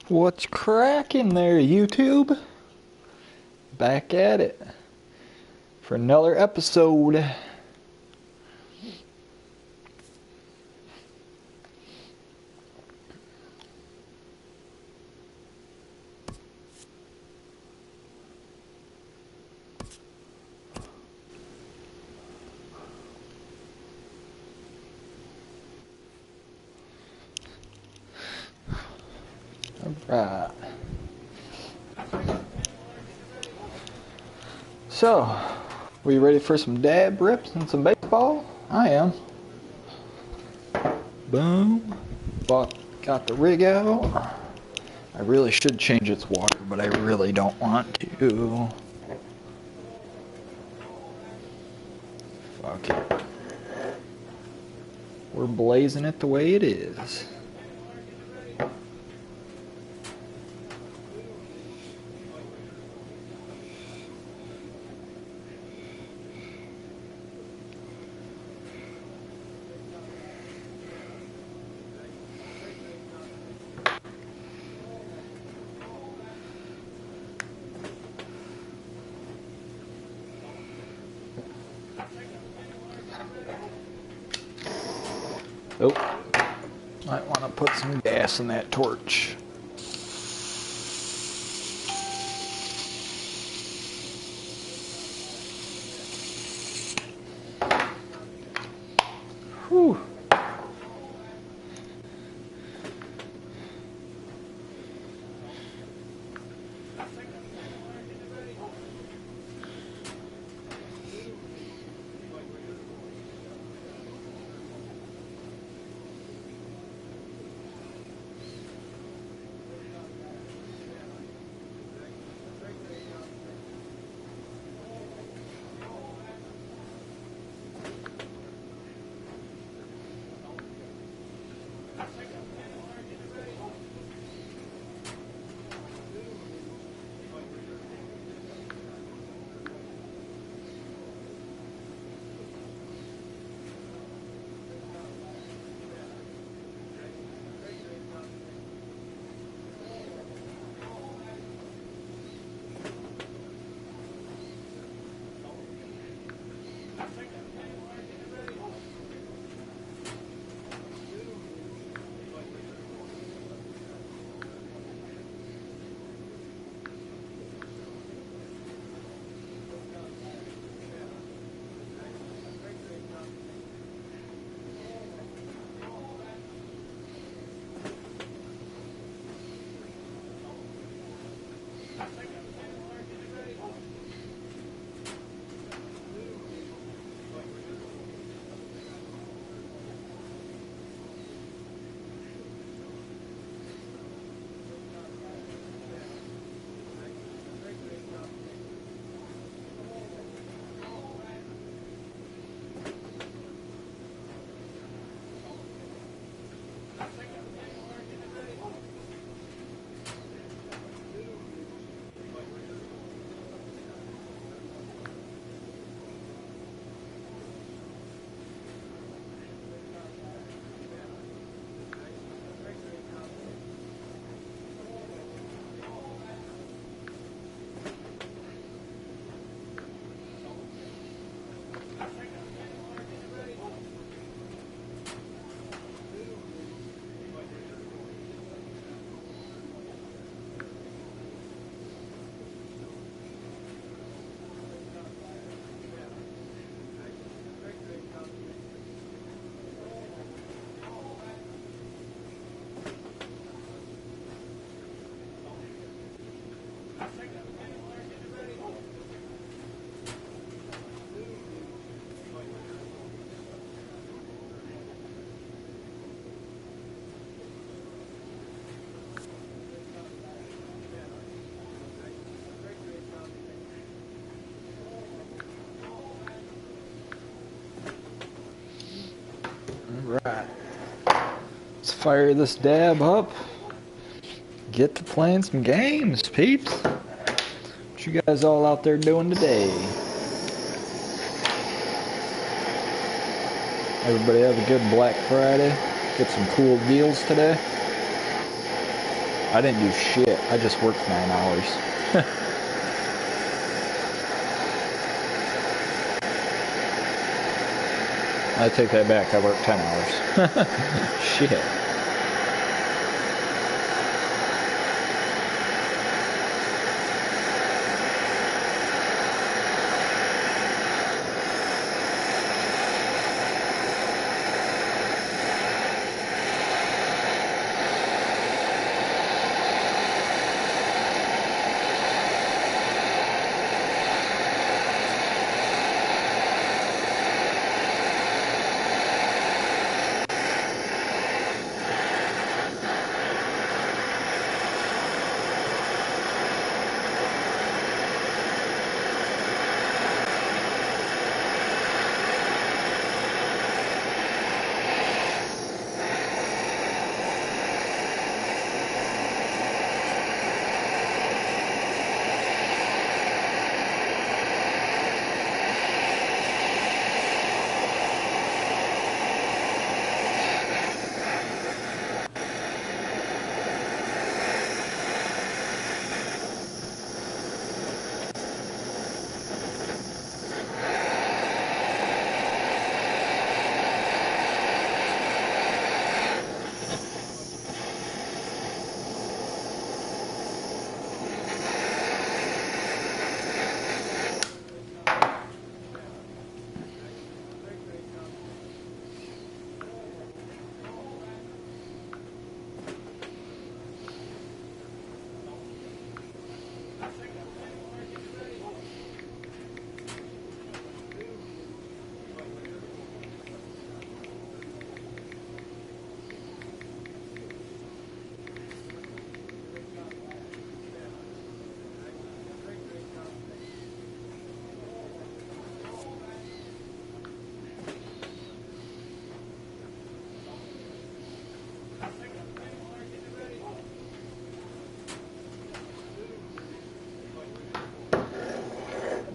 What's cracking there, YouTube? Back at it for another episode. Alright. So, we ready for some dab rips and some baseball? I am. Boom. Got the rig out. I really should change its water, but I really don't want to. Fuck it. We're blazing it the way it is. Oh, might want to put some gas in that torch. Whew. Alright, let's fire this dab up. Get to playing some games, peeps. What you guys all out there doing today? Everybody have a good Black Friday. Get some cool deals today. I didn't do shit. I just worked 9 hours. I take that back. I worked 10 hours. Shit.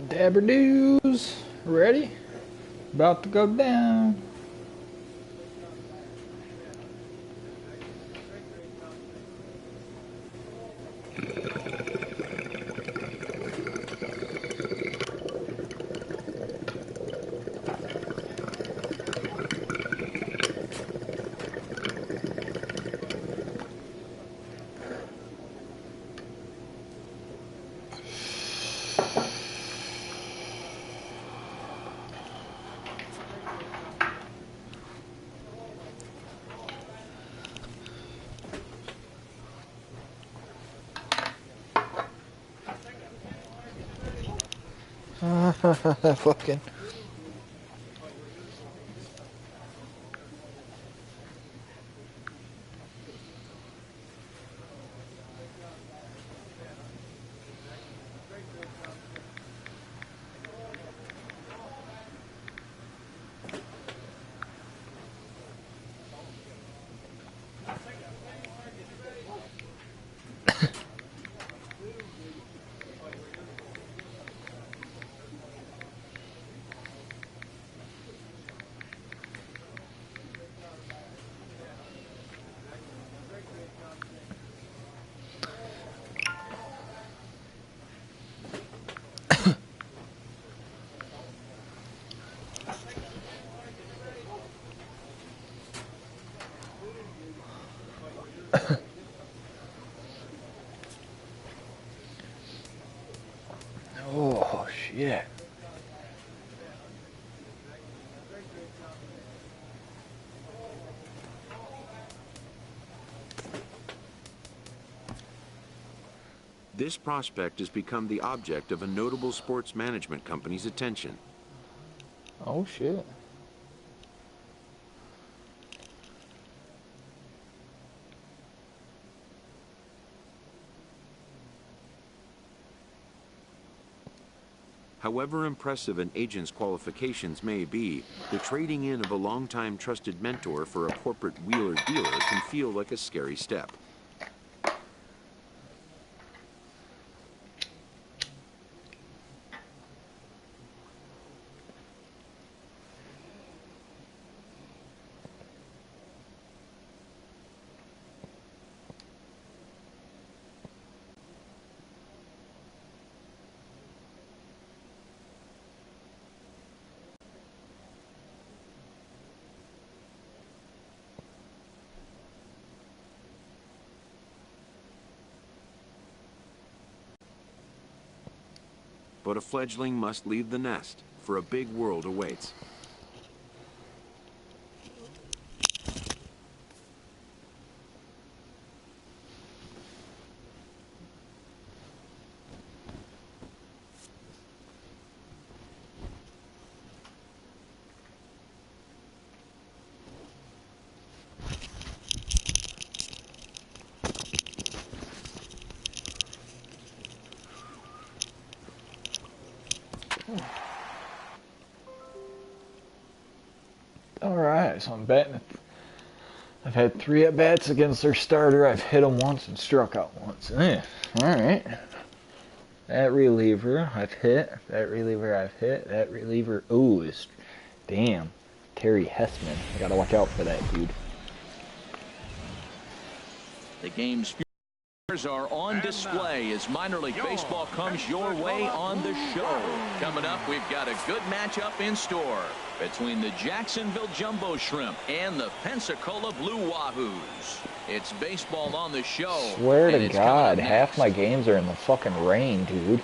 Dabberdoos. Ready? About to go down. Fucking. Oh, shit. This prospect has become the object of a notable sports management company's attention. Oh, shit. However impressive an agent's qualifications may be, the trading in of a longtime trusted mentor for a corporate wheeler-dealer can feel like a scary step. but a fledgling must leave the nest, for a big world awaits. Alright, so I'm betting. I've had 3 at-bats against their starter. I've hit him once and struck out once. Alright. That reliever I've hit. That reliever I've hit. That reliever, ooh, is damn. Terry Hessman. I gotta watch out for that dude. The game's futures are on display as minor league baseball comes your way on the show. Coming up, we've got a good matchup in store between the Jacksonville Jumbo Shrimp and the Pensacola Blue Wahoos. It's baseball on the show. Swear to God, half my games are in the fucking rain, dude.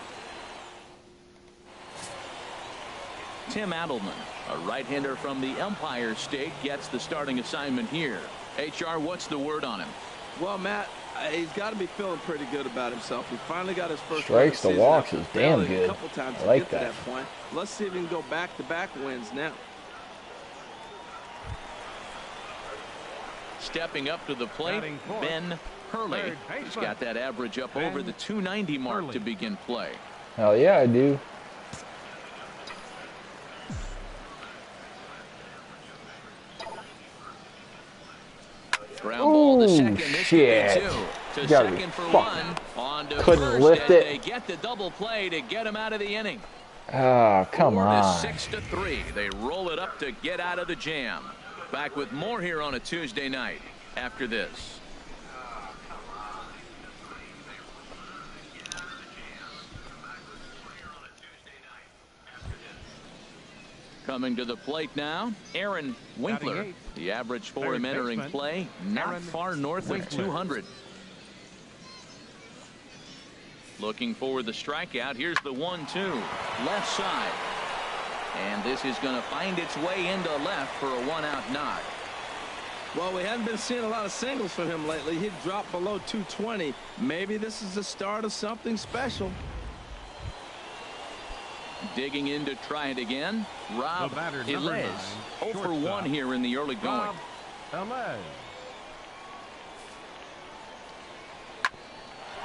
Tim Adelman, a right-hander from the Empire State, gets the starting assignment here. HR, what's the word on him? Well, Matt, he's got to be feeling pretty good about himself. He finally got his first strikes to walks is damn good. A couple times I like to get to that point. Let's see if he can go back-to-back wins now. Stepping up to the plate, Ben Hurley. He's got that average up over the 290 mark to begin play. Hell yeah, I do. Ground ball to second. This shit. To second for one. On to couldn't first, lift it. They get the double play to get him out of the inning. Oh, come on. 6-3. They roll it up to get out of the jam. Back with more here on a Tuesday night after this. Coming to the plate now, Aaron Winkler. The average for him entering play, not far north of 200. Looking for the strikeout. Here's the 1-2. Left side. And this is going to find its way into left for a one-out knock. Well, we haven't been seeing a lot of singles from him lately. He dropped below 220. Maybe this is the start of something special. Digging in to try it again. Rob Elez. 0 for 1 here in the early going.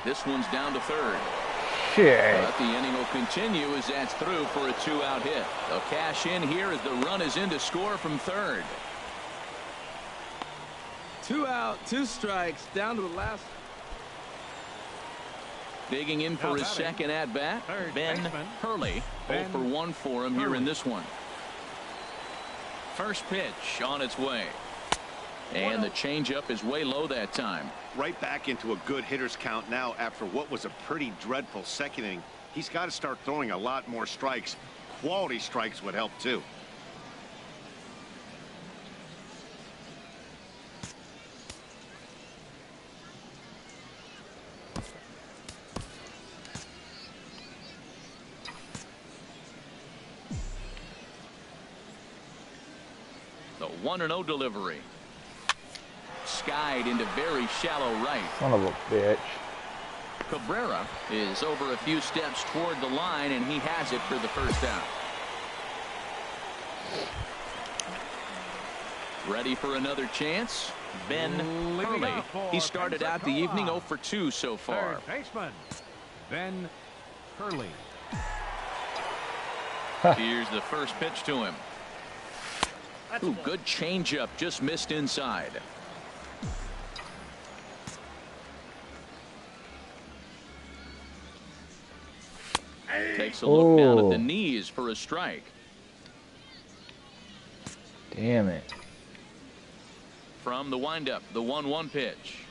This one's down to third. Shit. But the inning will continue as that's through for a 2-out hit. They'll cash in here as the run is in to score from third. 2 out, 2 strikes, down to the last. Digging in for his second at-bat, Ben Hurley. 0 for 1 for him here in this one. First pitch on its way. And the changeup is way low that time. Right back into a good hitter's count now after what was a pretty dreadful second inning. He's got to start throwing a lot more strikes. Quality strikes would help too. The 1-0 delivery. Skied into very shallow right. Son of a bitch. Cabrera is over a few steps toward the line, and he has it for the first out. Ready for another chance? Ben Hurley. He started out the evening 0 for 2 so far. Baseman Ben Hurley. Here's the first pitch to him. Ooh, good changeup, just missed inside. Takes a look down at the knees for a strike. Damn it. From the windup, the 1-1 pitch.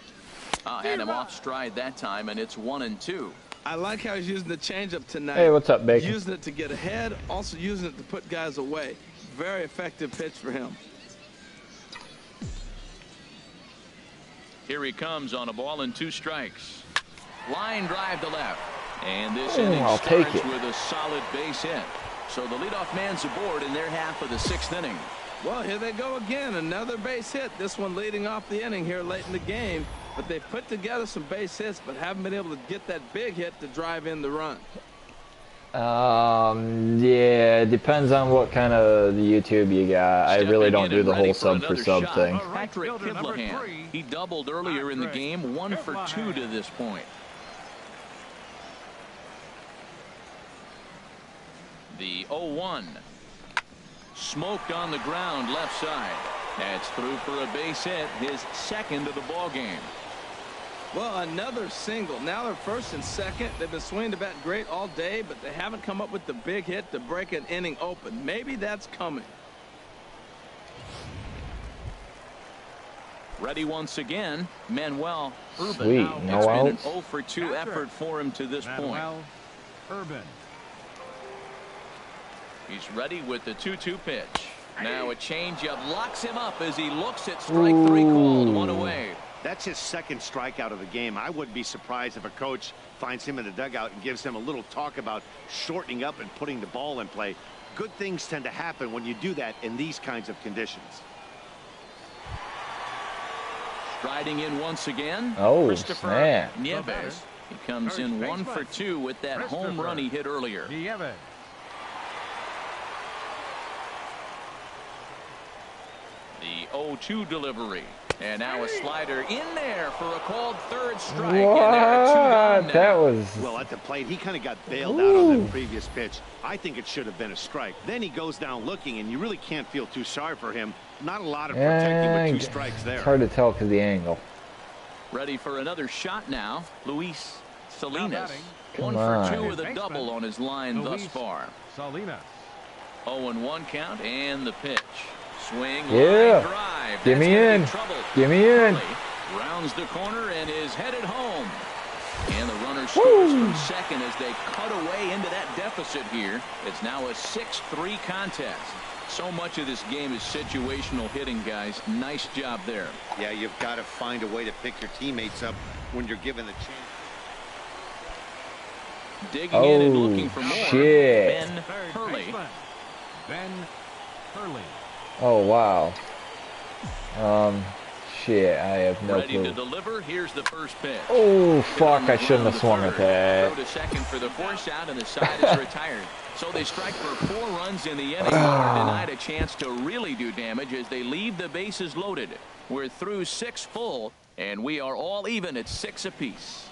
Had him off stride that time, and it's 1-2. I like how he's using the changeup tonight. Hey, what's up, Bacon? Using it to get ahead, also using it to put guys away. Very effective pitch for him. Here he comes on a ball and 2 strikes. Line drive to left. And this inning I'll take starts it. with a solid base hit. So the leadoff man's aboard in their half of the 6th inning. Well, here they go again. Another base hit. This one leading off the inning here late in the game. But they've put together some base hits, but haven't been able to get that big hit to drive in the run. Yeah, it depends on what kind of YouTube you got. I really don't do the whole sub for sub thing. Patrick Kivlahan. He doubled earlier in the game, 1 for 2 to this point. The 0-1. Smoked on the ground left side. That's through for a base hit, his 2nd of the ball game. Well, another single. Now they're 1st and 2nd. They've been swinging the bat great all day, but they haven't come up with the big hit to break an inning open. Maybe that's coming. Ready once again, Manuel Urban. Sweet, no It's been an outs. 0 for 2 effort for him to this point. Manuel Urban. He's ready with the 2-2 pitch. Now a changeup locks him up as he looks at strike 3 called, 1 away. That's his 2nd strikeout of the game. I wouldn't be surprised if a coach finds him in the dugout and gives him a little talk about shortening up and putting the ball in play. Good things tend to happen when you do that in these kinds of conditions. Striding in once again, Oh, Christopher snap. Nieves. He comes in 1 for 2 with that home run he hit earlier. Nieves. The 0-2 delivery. And now a slider in there for a called 3rd strike. What? And there are 2 down now. That was... Well, at the plate, he kind of got bailed out on that previous pitch. I think it should have been a strike. Then he goes down looking, and you really can't feel too sorry for him. Not a lot of protecting with 2 strikes there. It's hard to tell because of the angle. Ready for another shot now, Luis Salinas. Come 1 on. for 2 with a double on his line thus Luis far. Salinas. 0-1 count and the pitch. Swing, Yeah. line drive. Get me That's gonna in. be trouble. Get me in. Hurley rounds the corner and is headed home. And the runner scores from 2nd as they cut away into that deficit here. It's now a 6-3 contest. So much of this game is situational hitting, guys. Nice job there. Yeah, you've got to find a way to pick your teammates up when you're given the chance. Digging in and looking for more. shit. Ben Third Hurley. baseman. Ben Hurley. Oh, wow. Shit, I have no Ready to clue. deliver. Here's the first pitch. Oh, Hit fuck, on the I shouldn't ground have to swung at third. that. Throw to 2nd for the force out, and the side is retired. So they strike for 4 runs in the inning, but are denied a chance to really do damage as they leave the bases loaded. We're through 6 full, and we are all even at 6 apiece.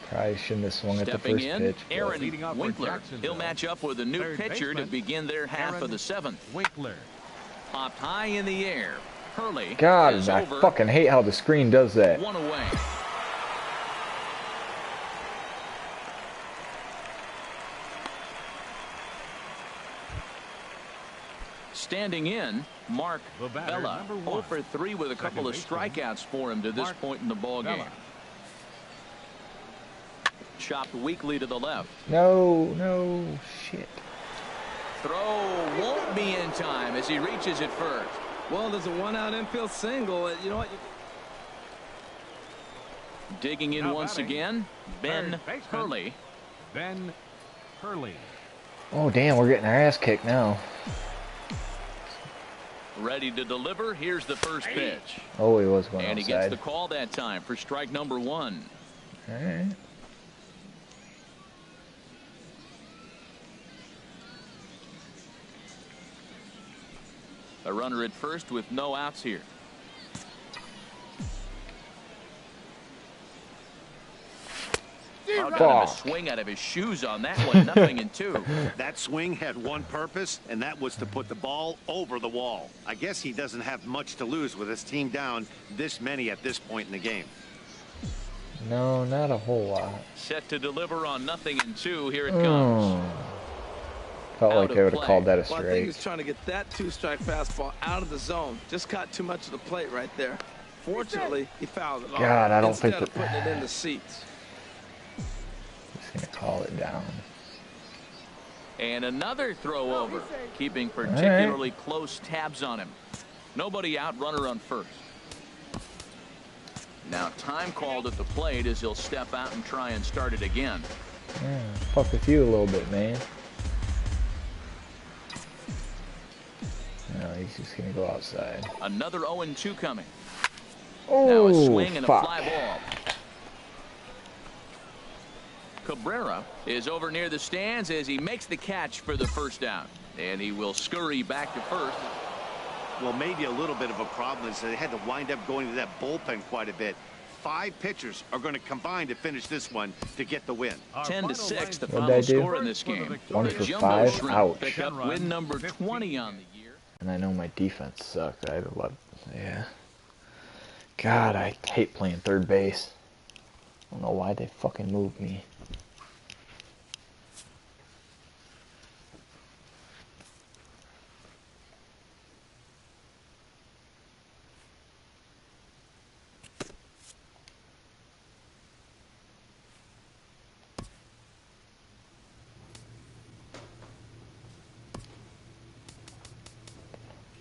Probably shouldn't have swung at the Stepping first in, pitch. Aaron Leading off for Winkler. Jacksonville. He'll match up with a new Third pitcher to baseman, begin their half Aaron of the 7th. Winkler. Popped high in the air. Hurley God, is I over. fucking hate how the screen does that. 1 away. Standing in, Mark The batter, Bella. number 1. 0 for 3 with a couple of baseman, strikeouts for him to this Mark point in the ball game. Bella. Chopped weakly to the left. No, shit. Throw won't be in time as he reaches it first. Well, there's a 1-out infield single. You know what? Digging in Now once batting, again, Ben third baseman. Hurley. Ben Hurley. Oh, damn, we're getting our ass kicked now. Ready to deliver. Here's the first pitch. Oh, he was going And he gets outside. the call that time for strike number 1. All right. A runner at first with no outs here. Got him a Fuck. swing out of his shoes on that one. 0-2. That swing had one purpose, and that was to put the ball over the wall. I guess he doesn't have much to lose with his team down this many at this point in the game. No, not a whole lot. Set to deliver on 0-2. Here it Oh. comes. Felt Out like of they would have play. called that a Well, I think he was straight. trying to get that 2-strike fastball out of the zone. Just caught too much of the plate right there. Fortunately, he fouled it off. God, I don't instead think of putting it in the seats. Just gonna call it down. And another throw over, keeping particularly close tabs on him. Nobody out, runner on first. Now time called at the plate as he'll step out and try and start it again. Yeah, fuck with you a little bit, man. No, he's just gonna go outside. Another 0-2 coming. Oh, Now a swing and fuck. a fly ball. Cabrera is over near the stands as he makes the catch for the first down. And he will scurry back to first. Well, maybe a little bit of a problem is they had to wind up going to that bullpen quite a bit. 5 pitchers are going to combine to finish this one to get the win. 10-6, the What'd final I do? score in this game. 1 The for Jumbo 5. Shrimp Ouch. pick up win number 20 on the year. And I know my defense sucked. I love, yeah. God, I hate playing third base. I don't know why they fucking moved me.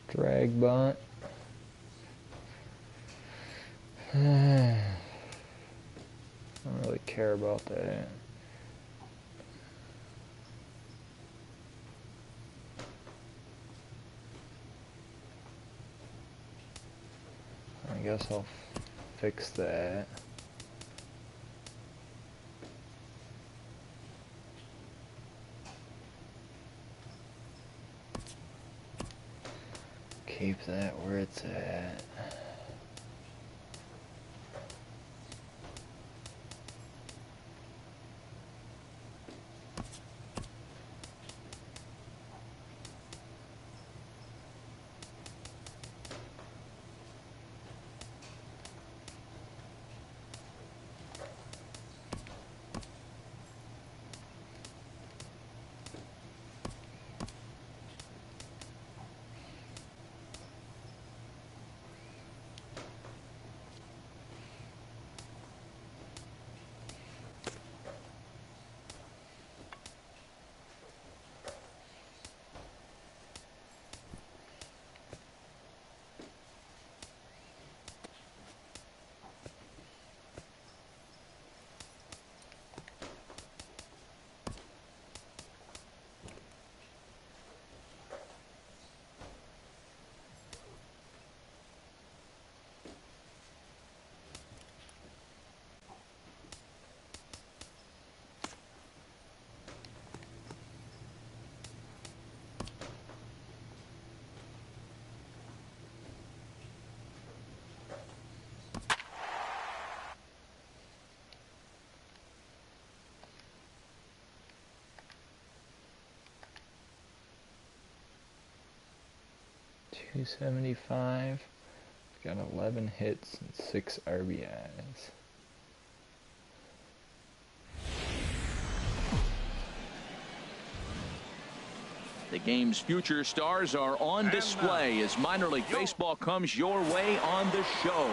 Drag bunt. I don't really care about that. I guess I'll fix that. Keep that where it's at. .275. Got 11 hits and 6 RBIs. The game's future stars are on display as minor league baseball comes your way on the show.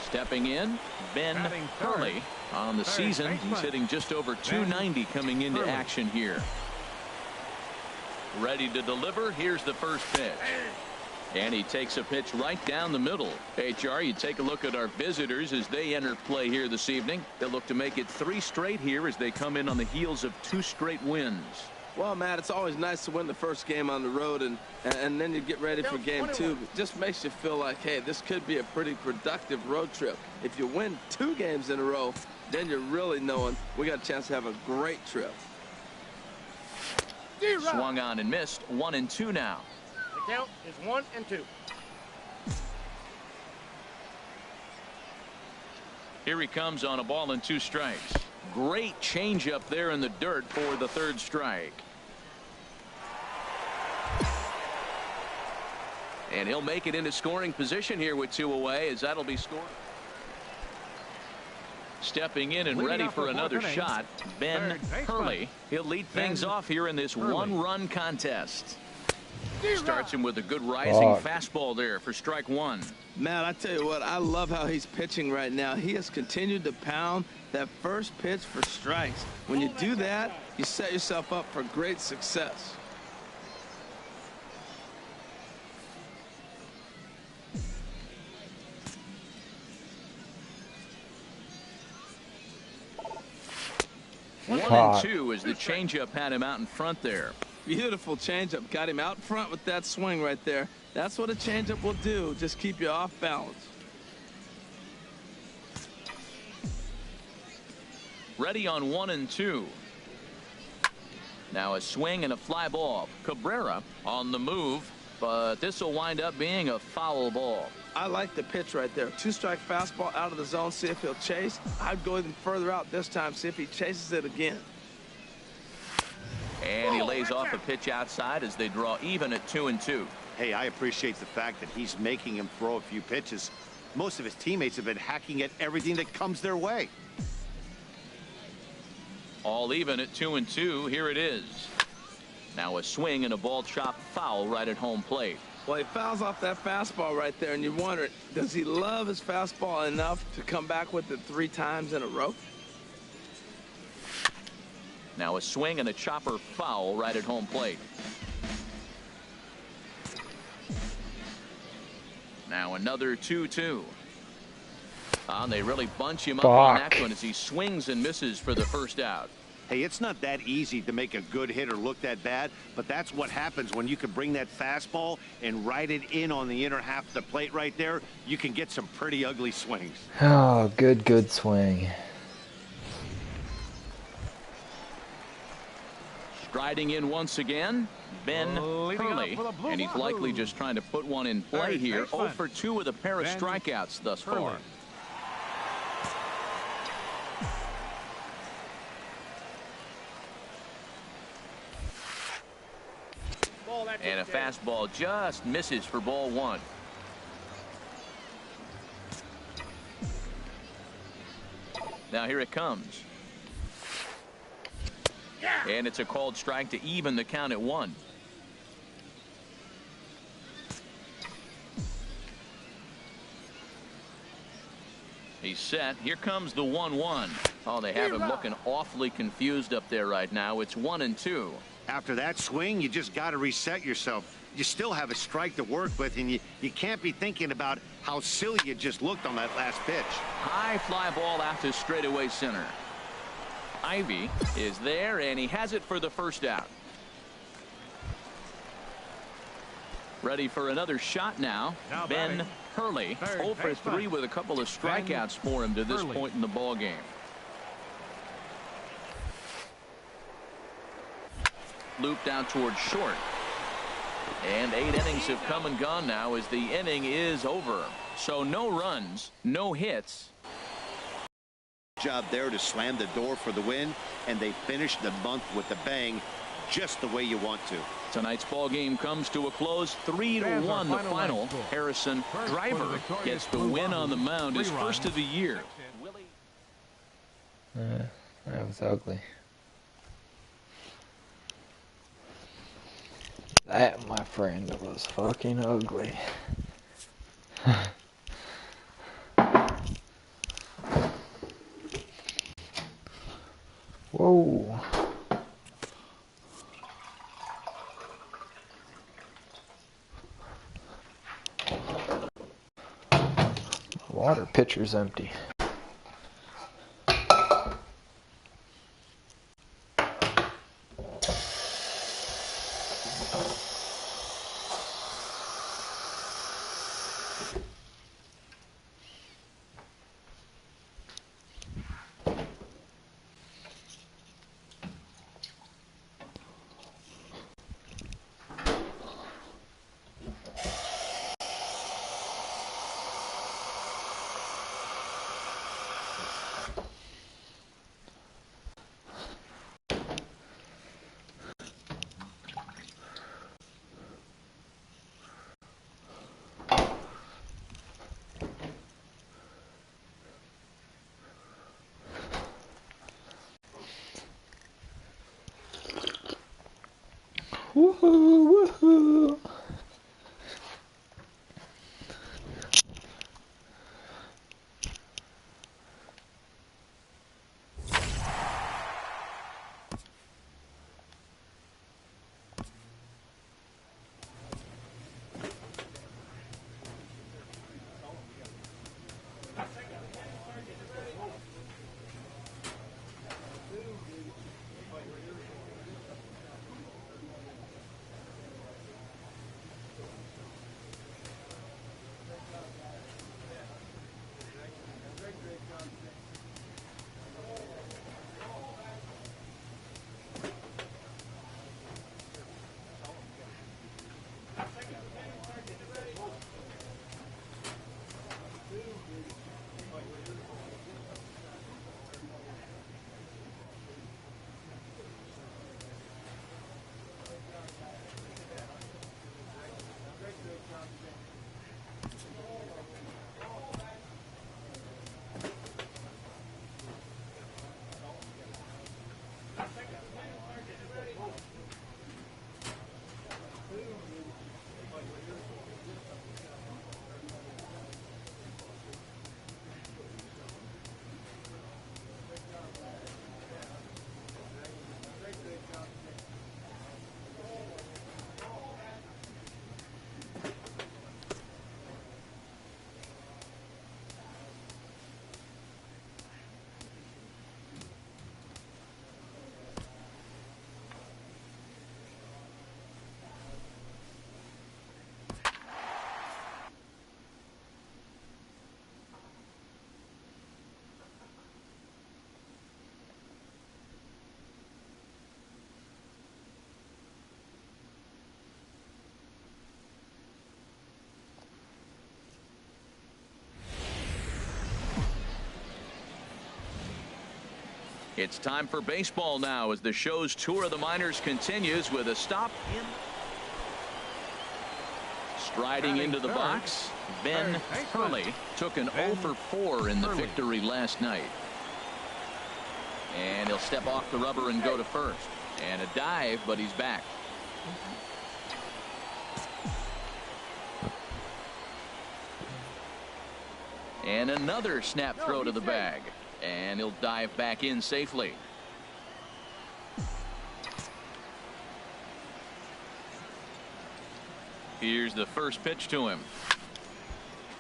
Stepping in, Ben Hurley. On the season, he's hitting just over .290 coming into action here. Ready to deliver. Here's the first pitch. And he takes a pitch right down the middle. HR, you take a look at our visitors as they enter play here this evening. They'll look to make it 3 straight here as they come in on the heels of 2 straight wins. Well, Matt, it's always nice to win the first game on the road, and then you get ready for game 2. It just makes you feel like, hey, this could be a pretty productive road trip. If you win 2 games in a row, then you're really knowing we got a chance to have a great trip. Swung on and missed. 1-2 now. The count is 1-2. Here he comes on a ball and 2 strikes. Great changeup there in the dirt for the 3rd strike. And he'll make it into scoring position here with 2 away as that'll be scored. Stepping in and ready for another shot, Ben Hurley. He'll lead things off here in this 1-run contest. Starts him with a good rising fastball there for strike 1. Matt, I tell you what, I love how he's pitching right now. He has continued to pound that first pitch for strikes. When you do that, you set yourself up for great success. 1-2 as the changeup had him out in front there. Beautiful changeup. Got him out front with that swing right there. That's what a changeup will do. Just keep you off balance. Ready on 1-2. Now a swing and a fly ball. Cabrera on the move, but this will wind up being a foul ball. I like the pitch right there. 2-strike fastball out of the zone. See if he'll chase. I'd go even further out this time. See if he chases it again. And he lays off a pitch outside as they draw even at 2-2. Hey, I appreciate the fact that he's making him throw a few pitches. Most of his teammates have been hacking at everything that comes their way. All even at 2-2. Here it is. Now a swing and a ball chopped foul right at home plate. Well, he fouls off that fastball right there, and you wonder, does he love his fastball enough to come back with it 3 times in a row? Now a swing and a chopper foul right at home plate. Now another 2-2. They really bunch him up on that one as he swings and misses for the first out. Hey, it's not that easy to make a good hitter look that bad, but that's what happens when you can bring that fastball and ride it in on the inner half of the plate right there. You can get some pretty ugly swings. Oh, good swing. Striding in once again, Ben Hurley, and he's likely just trying to put one in play here. 0 for 2 with a pair of strikeouts thus far. And a fastball just misses for ball 1. Now here it comes. And it's a called strike to even the count at 1. He's set. Here comes the 1-1. Oh, they have him looking awfully confused up there right now. It's 1-2. After that swing, you just got to reset yourself. You still have a strike to work with, and you can't be thinking about how silly you just looked on that last pitch. High fly ball out to straightaway center. Ivy is there, and he has it for the first out. Ready for another shot now. Ben Hurley, 0 for 3 with a couple of strikeouts for him to this point in the ball game. Looped out towards short. And 8 innings have come and gone now as the inning is over. So no runs, no hits. Job there to slam the door for the win, and they finished the month with a bang, just the way you want to. Tonight's ball game comes to a close, 3-1 the final. Harrison Driver gets the win on the mound, his first of the year. That was ugly. That, my friend, was fucking ugly. Whoa. Water pitcher's empty. Woohoo, woohoo. It's time for baseball now as the show's tour of the minors continues with a stop in. Striding into the box, Ben Hurley took an 0 for 4 in the victory last night. And he'll step off the rubber and go to first. And a dive, but he's back. And another snap throw to the bag. And he'll dive back in safely. Here's the first pitch to him.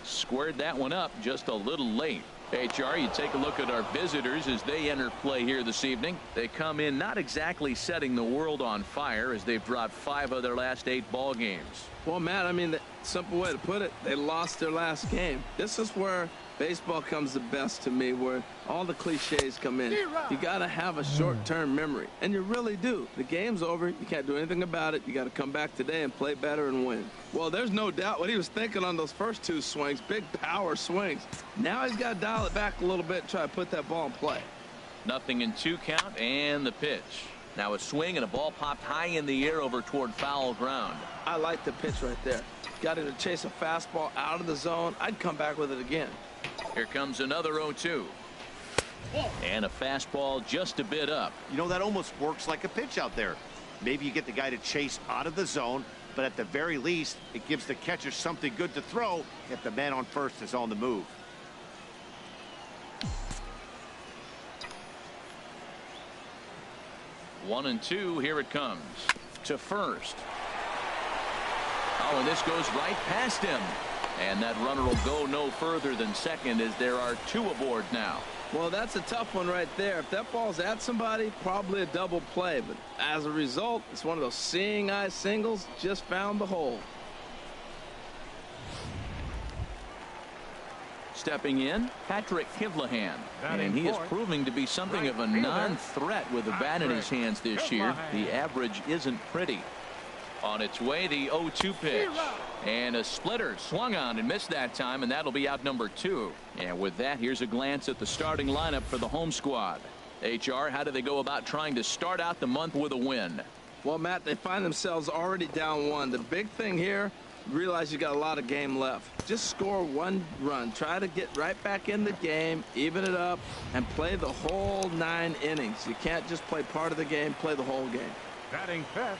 Squared that one up just a little late. HR, you take a look at our visitors as they enter play here this evening. They come in not exactly setting the world on fire as they've dropped 5 of their last 8 ball games. Well, Matt, I mean, the simple way to put it, they lost their last game. This is where baseball comes the best to me, where all the cliches come in. You got to have a short-term memory, and you really do. The game's over. You can't do anything about it. You got to come back today and play better and win. Well, there's no doubt what he was thinking on those first 2 swings, big power swings. Now he's got to dial it back a little bit and try to put that ball in play. Nothing in 2 count and the pitch. Now a swing and a ball popped high in the air over toward foul ground. I like the pitch right there. Got him to chase a fastball out of the zone. I'd come back with it again. Here comes another 0-2. And a fastball just a bit up. You know, that almost works like a pitch out there. Maybe you get the guy to chase out of the zone, but at the very least, it gives the catcher something good to throw if the man on first is on the move. One and 2. Here it comes to first. Oh, and this goes right past him. And that runner will go no further than second as there are 2 aboard now. Well, that's a tough one right there. If that ball's at somebody, probably a double play. But as a result, it's one of those seeing eye singles. Just found the hole. Stepping in, Patrick Kivlahan. And he is proving to be something of a non-threat with the bat in his hands this year. The average isn't pretty. On its way, the 0-2 pitch. And a splitter swung on and missed that time, and that'll be out number 2. And with that, here's a glance at the starting lineup for the home squad. HR, how do they go about trying to start out the month with a win? Well, Matt, they find themselves already down 1. The big thing here, realize you got a lot of game left. Just score 1 run. Try to get right back in the game, even it up, and play the whole 9 innings. You can't just play part of the game, play the whole game. Batting fifth.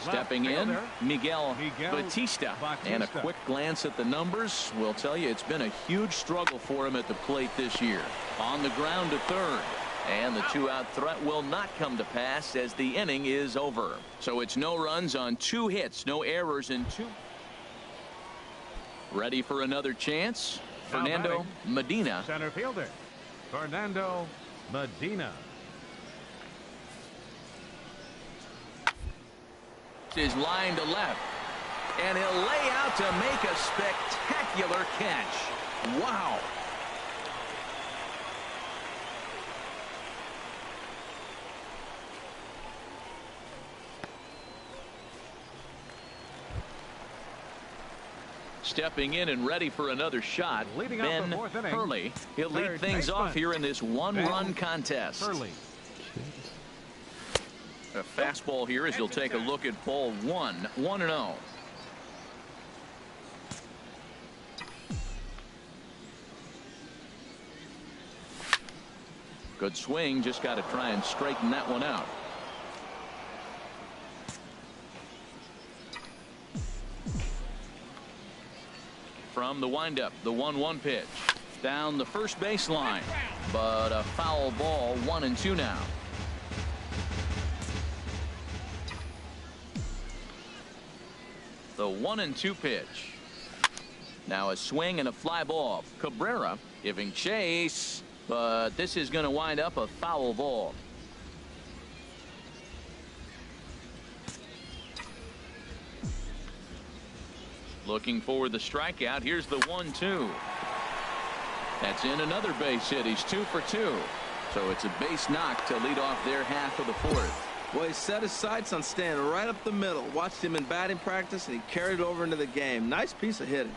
Stepping in, Miguel Batista. And a quick glance at the numbers will tell you it's been a huge struggle for him at the plate this year. On the ground to third. And the 2-out threat will not come to pass as the inning is over. So it's no runs on 2 hits, no errors in 2. Ready for another chance? Fernando Medina. Center fielder, Fernando Medina. Is line to left, and he'll lay out to make a spectacular catch. Wow. Stepping in and ready for another shot, Ben Hurley. He'll lead things off here in this 1-run contest. Hurley. A fastball here as you'll take a look at ball 1. 1-0. Good swing. Just got to try and straighten that one out. From the windup, the 1-1 pitch. Down the first baseline. But a foul ball. 1-2 now. The 1-2 pitch. Now a swing and a fly ball. Cabrera giving chase, but this is going to wind up a foul ball. Looking for the strikeout. Here's the 1-2. That's in another base hit. He's 2 for 2. So it's a base knock to lead off their half of the 4th. Well, he set his sights on staying right up the middle. Watched him in batting practice, and he carried it over into the game. Nice piece of hitting.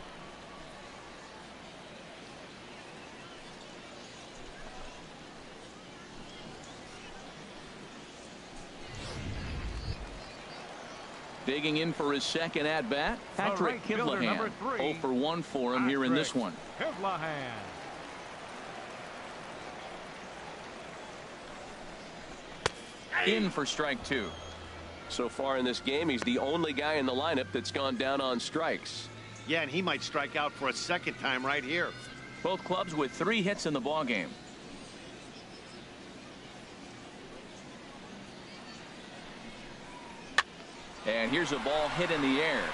Digging in for his second at-bat, Patrick right fielder, number Kivlahan. 3, 0 for 1 for him here in this one. Kivlahan. In for strike 2. So far in this game, he's the only guy in the lineup that's gone down on strikes. Yeah, and he might strike out for a second time right here. Both clubs with 3 hits in the ballgame. And here's a ball hit in the air.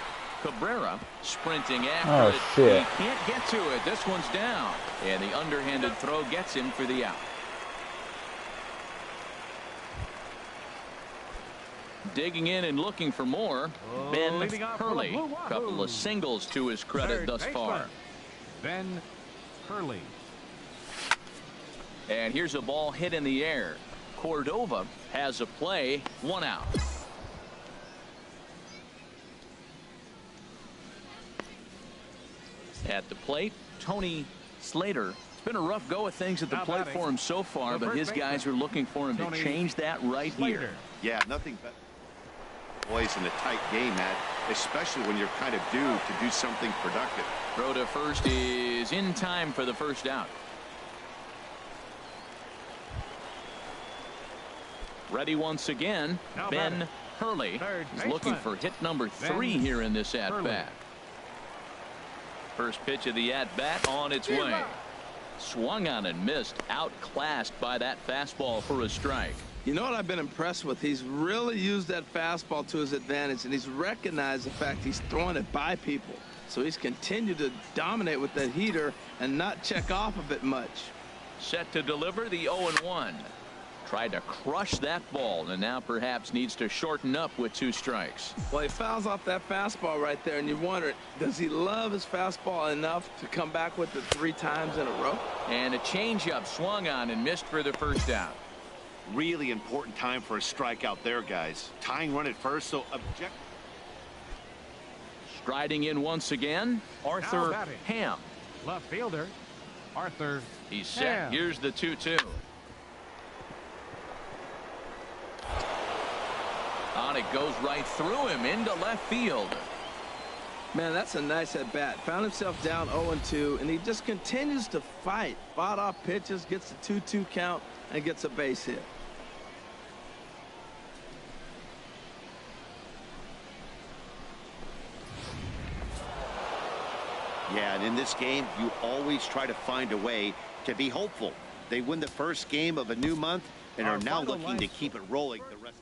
Cabrera sprinting after it. Shit. He can't get to it. This one's down. And the underhanded throw gets him for the out. Digging in and looking for more, Ben Hurley. Couple of singles to his credit thus far. Ben Hurley. And here's a ball hit in the air. Cordova has a play, 1 out. At the plate, Tony Slater. It's been a rough go of things at the plate for him so far, but his guys are looking for him to change that right here. Yeah, nothing better. Boys in a tight game, Matt, especially when you're kind of due to do something productive. Throw to first is in time for the first out. Ready once again, Ben Hurley. He's looking for hit number 3 here in this at-bat. First pitch of the at-bat on its way. Swung on and missed, outclassed by that fastball for a strike. You know what I've been impressed with? He's really used that fastball to his advantage, and he's recognized the fact he's throwing it by people. So he's continued to dominate with that heater and not check off of it much. Set to deliver the 0-1. Tried to crush that ball, and now perhaps needs to shorten up with 2 strikes. Well, he fouls off that fastball right there, and you wonder, does he love his fastball enough to come back with it 3 times in a row? And a changeup swung on and missed for the first out. Really important time for a strikeout there, guys. Tying run at first, so object. Striding in once again, Arthur Ham. Left fielder, Arthur. He's set. Ham. Here's the 2-2. On it goes right through him into left field. Man, that's a nice at-bat. Found himself down 0-2, and he just continues to fight. Fought off pitches, gets the 2-2 count, and gets a base hit. Yeah, and in this game, you always try to find a way to be hopeful. They win the first game of a new month and are now looking to keep it rolling the rest.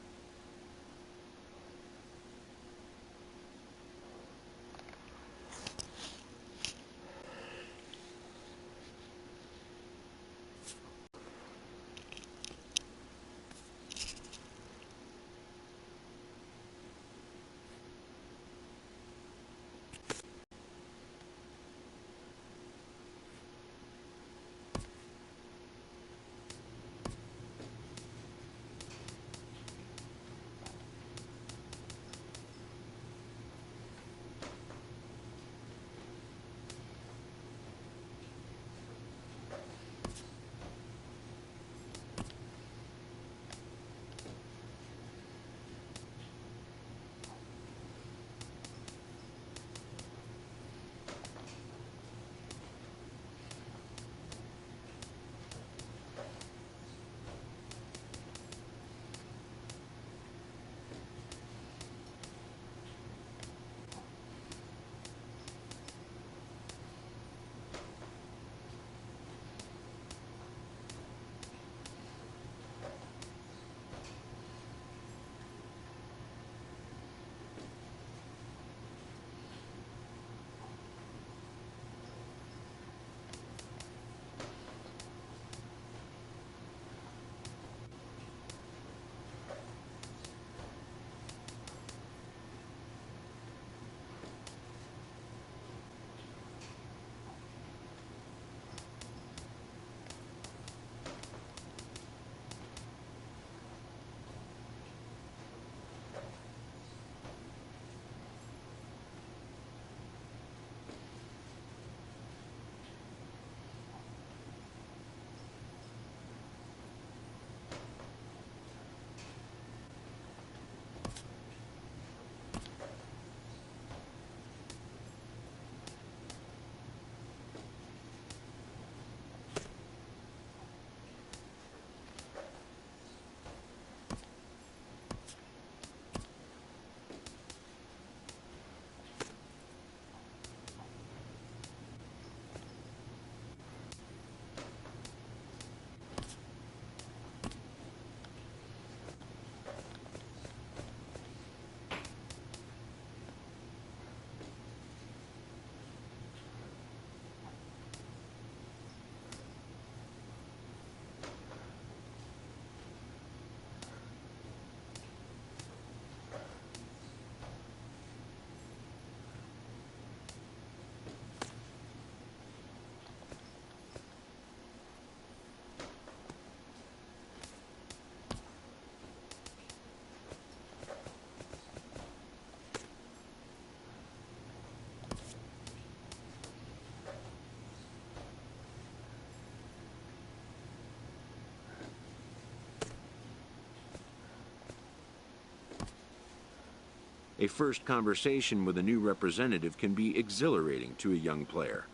A first conversation with a new representative can be exhilarating to a young player.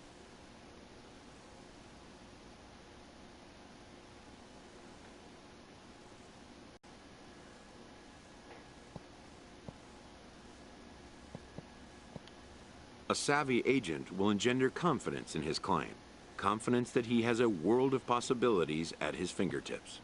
A savvy agent will engender confidence in his client, confidence that he has a world of possibilities at his fingertips.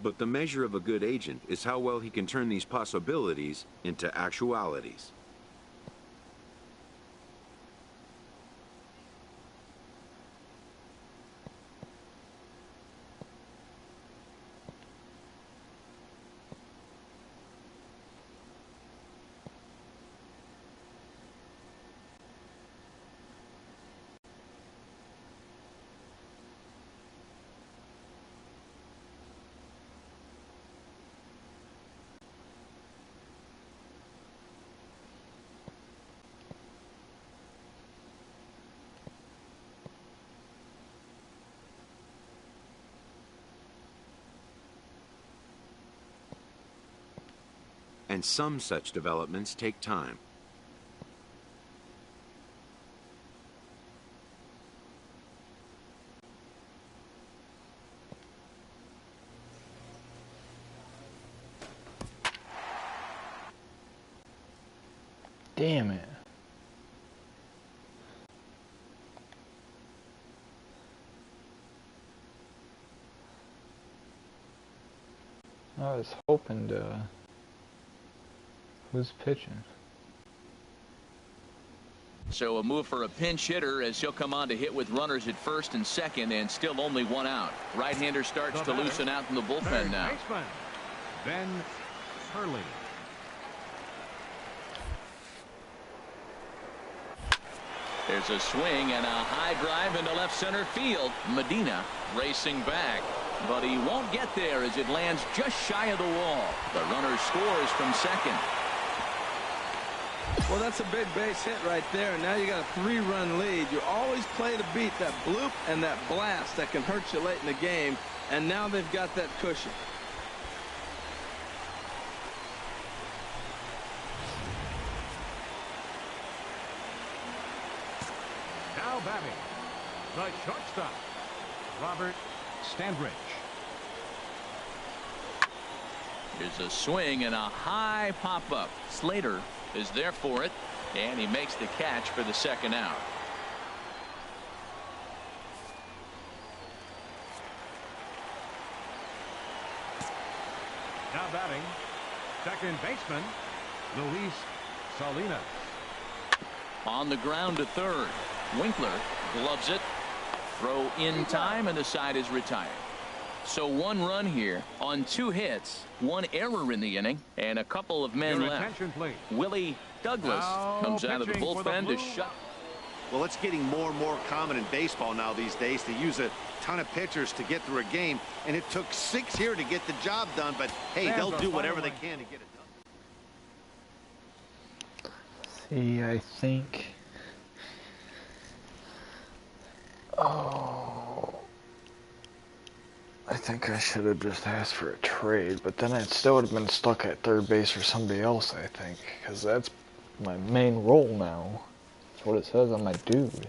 But the measure of a good agent is how well he can turn these possibilities into actualities. And some such developments take time. Damn it. I was hoping to... Who's pitching? So a move for a pinch hitter as he'll come on to hit with runners at first and second and still only one out. Right-hander starts to loosen out in the bullpen now. Baseman, Ben Hurley. There's a swing and a high drive into left center field. Medina racing back, but he won't get there as it lands just shy of the wall. The runner scores from second. Well, that's a big base hit right there. Now you got a 3-run lead. You always play to beat that bloop and that blast that can hurt you late in the game. And now they've got that cushion. Now batting, the shortstop, Robert Standridge. Here's a swing and a high pop-up. Slater is there for it, and he makes the catch for the second out. Now batting, second baseman, Luis Salinas. On the ground to third. Winkler gloves it. Throw in time, and the side is retired. So 1 run here on 2 hits, 1 error in the inning, and a couple of men Your left. attention, please. Willie Douglas Now comes out of the pitching for the bullpen to Blues. shut. Well, it's getting more and more common in baseball now these days to use a ton of pitchers to get through a game, and it took 6 here to get the job done, but hey, Fans they'll are do whatever they following. can to get it done. See, I think... Oh... I think I should have just asked for a trade, but then I still would have been stuck at third base for somebody else, I think, because that's my main role now. That's what it says on my dude.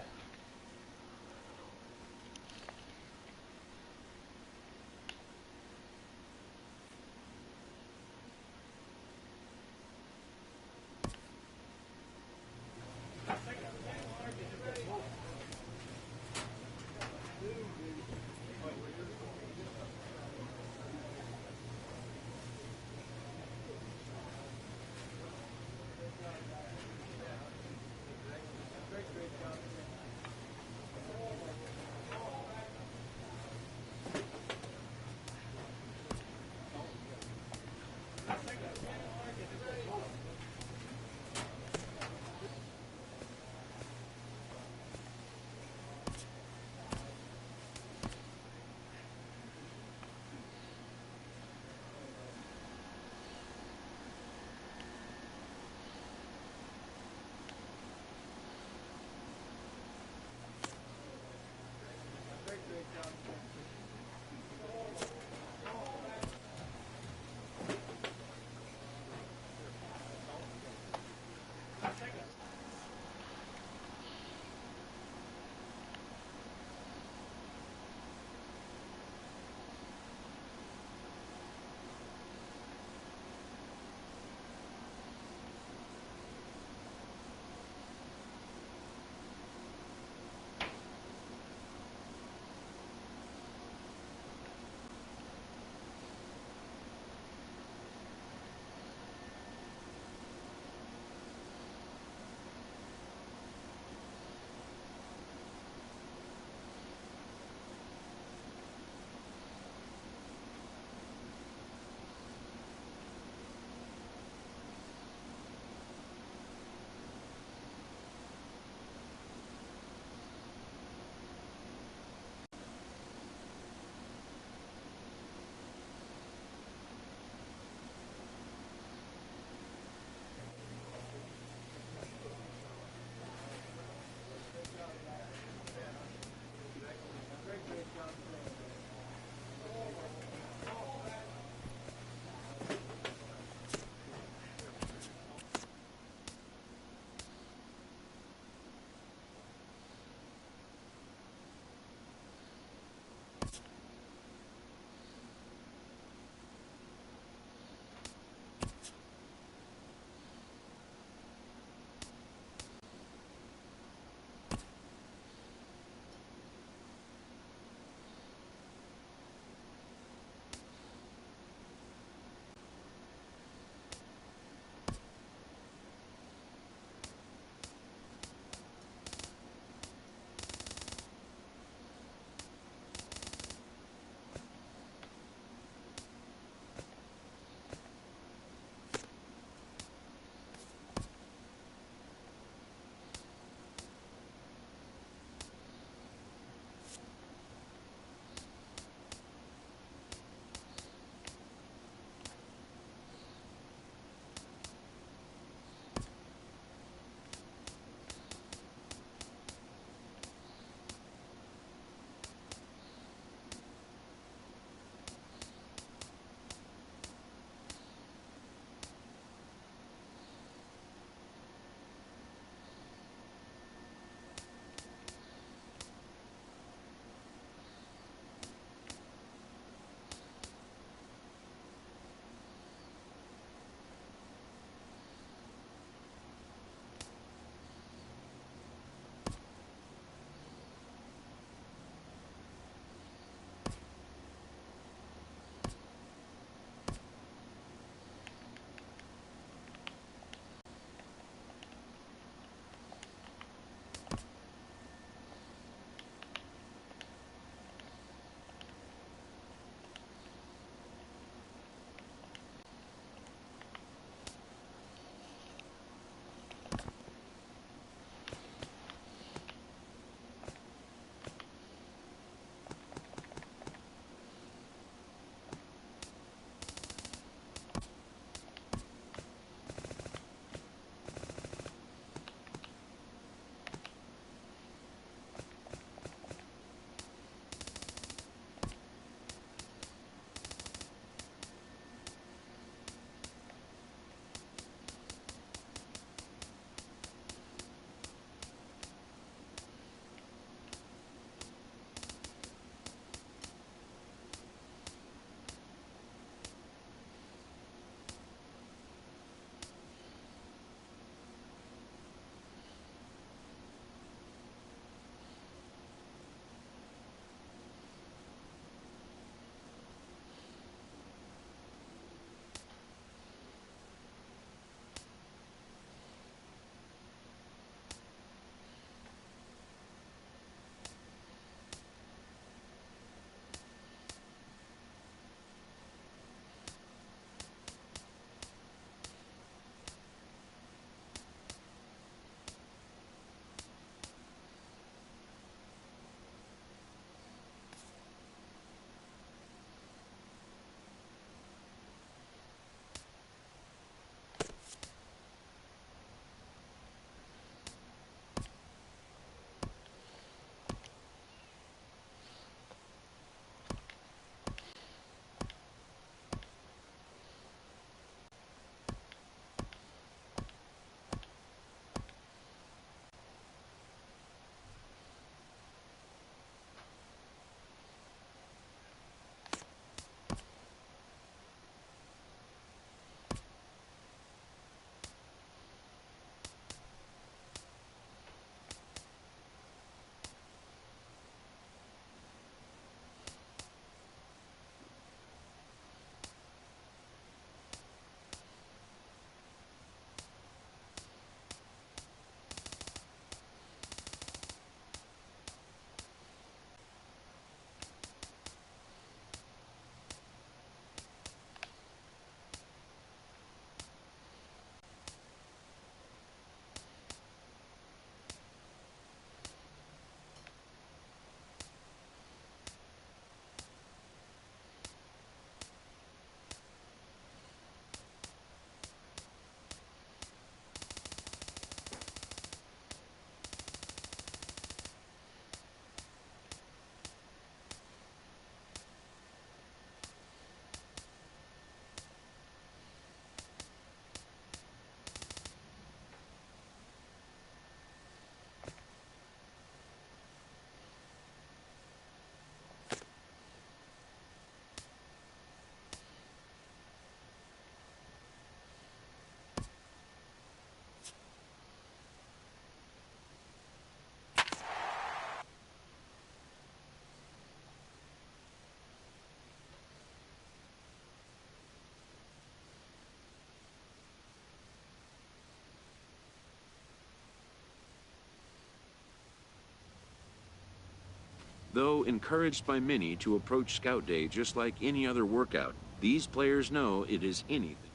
Though encouraged by many to approach Scout Day just like any other workout, these players know it is anything.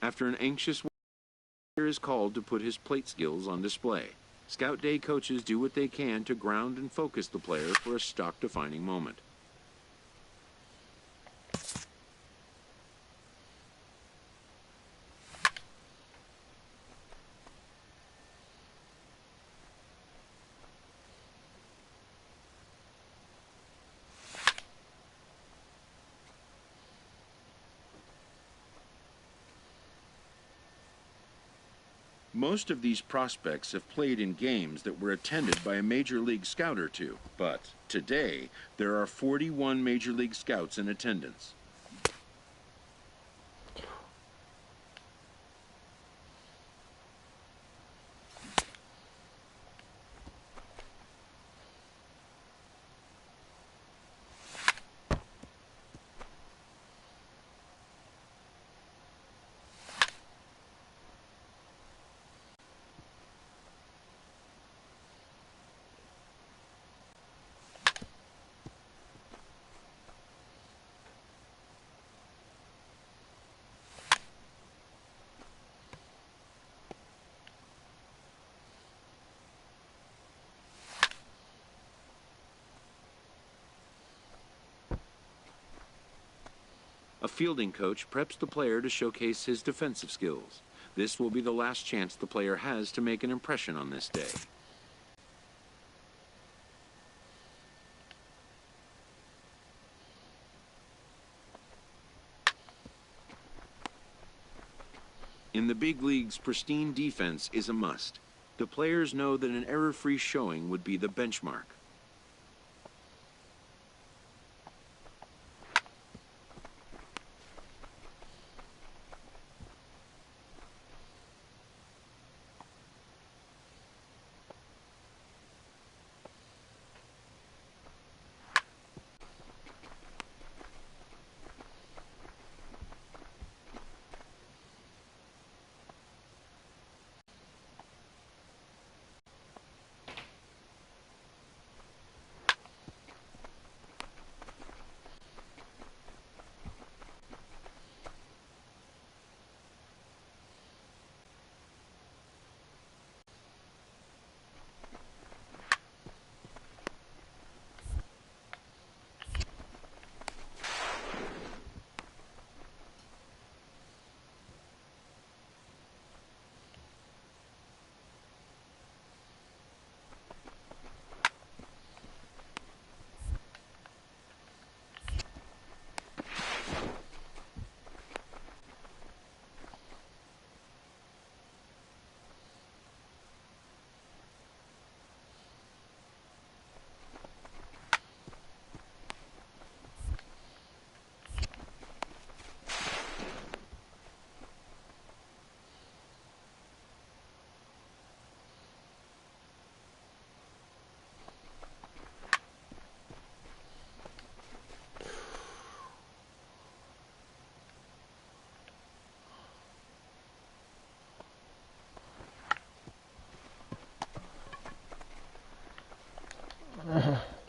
After an anxious week, the player is called to put his plate skills on display. Scout Day coaches do what they can to ground and focus the player for a stock-defining moment. Most of these prospects have played in games that were attended by a Major League Scout or two, but today there are 41 Major League Scouts in attendance. A fielding coach preps the player to showcase his defensive skills. This will be the last chance the player has to make an impression on this day. In the big leagues, pristine defense is a must. The players know that an error-free showing would be the benchmark.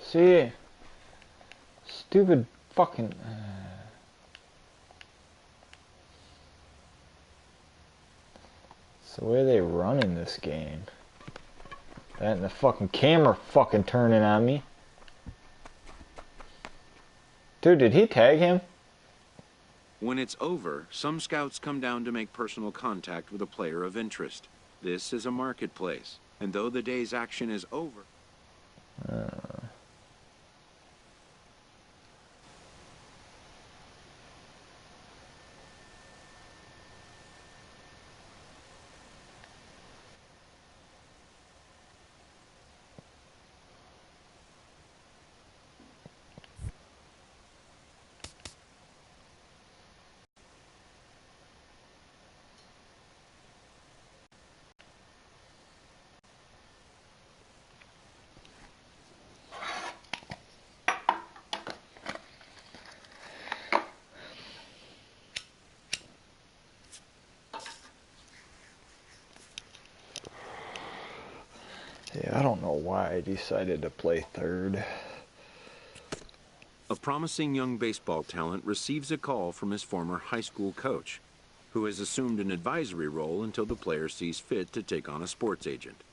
See? Stupid fucking... It's the way they run in this game. That and the fucking camera fucking turning on me. Dude, did he tag him? When it's over, some scouts come down to make personal contact with a player of interest. This is a marketplace, and though the day's action is over... Yeah, I don't know why I decided to play third. A promising young baseball talent receives a call from his former high school coach, who has assumed an advisory role until the player sees fit to take on a sports agent.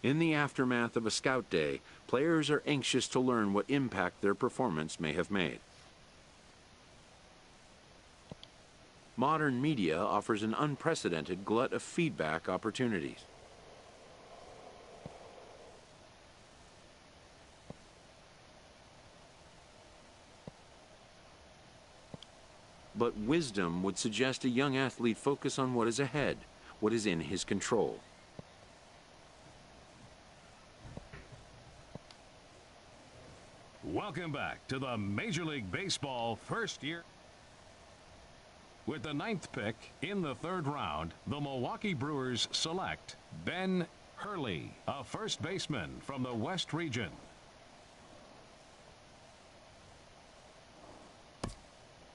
In the aftermath of a scout day, players are anxious to learn what impact their performance may have made. Modern media offers an unprecedented glut of feedback opportunities. But wisdom would suggest a young athlete focus on what is ahead, what is in his control. Welcome back to the Major League Baseball first year. With the 9th pick in the 3rd round, the Milwaukee Brewers select Ben Hurley, a first baseman from the West region.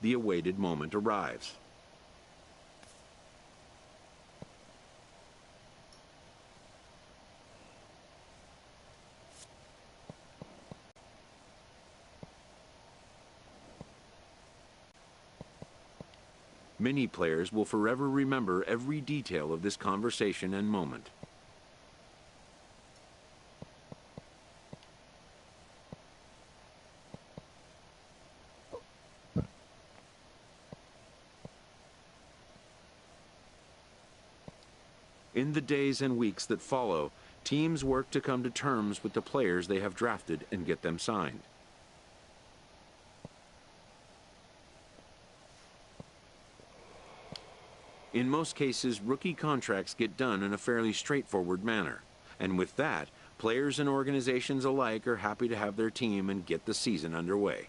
The awaited moment arrives. Many players will forever remember every detail of this conversation and moment. In the days and weeks that follow, teams work to come to terms with the players they have drafted and get them signed. In most cases, rookie contracts get done in a fairly straightforward manner. And with that, players and organizations alike are happy to have their team and get the season underway.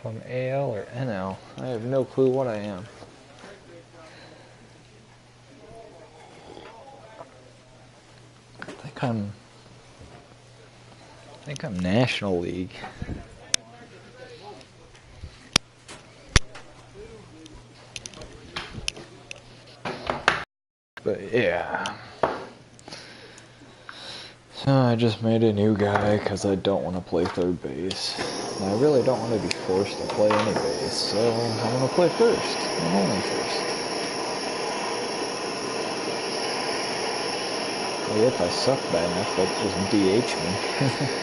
if I'm AL or NL. I have no clue what I am. I think I'm National League. But yeah. So I just made a new guy because I don't want to play third base. And I really don't want to be forced to play any base, so I'm going to play first. I'm only first. Well, if I suck bad enough, they'll just DH me.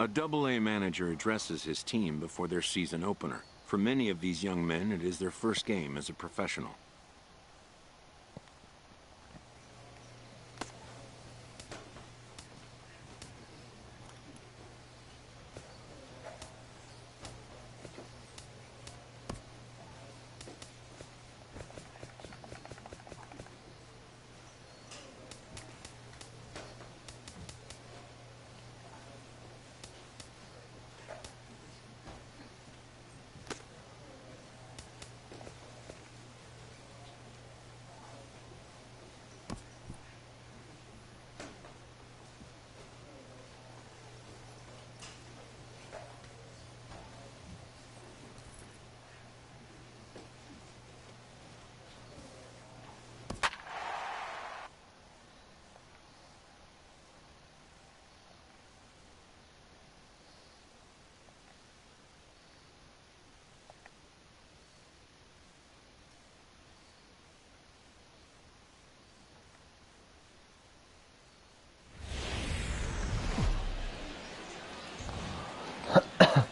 A Double-A manager addresses his team before their season opener. For many of these young men, it is their first game as a professional.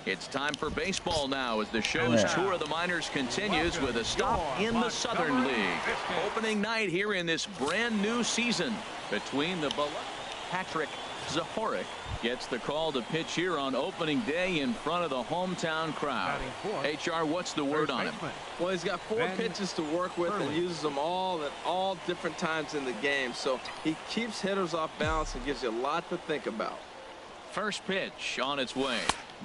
It's time for baseball now as the show's tour of the minors continues with a stop in the Southern League. Opening night here in this brand new season between the beloved Patrick Zahorik gets the call to pitch here on opening day in front of the hometown crowd. HR, what's the word on him? Well, he's got 4 pitches to work with and uses them all at all different times in the game. So he keeps hitters off balance and gives you a lot to think about. First pitch on its way.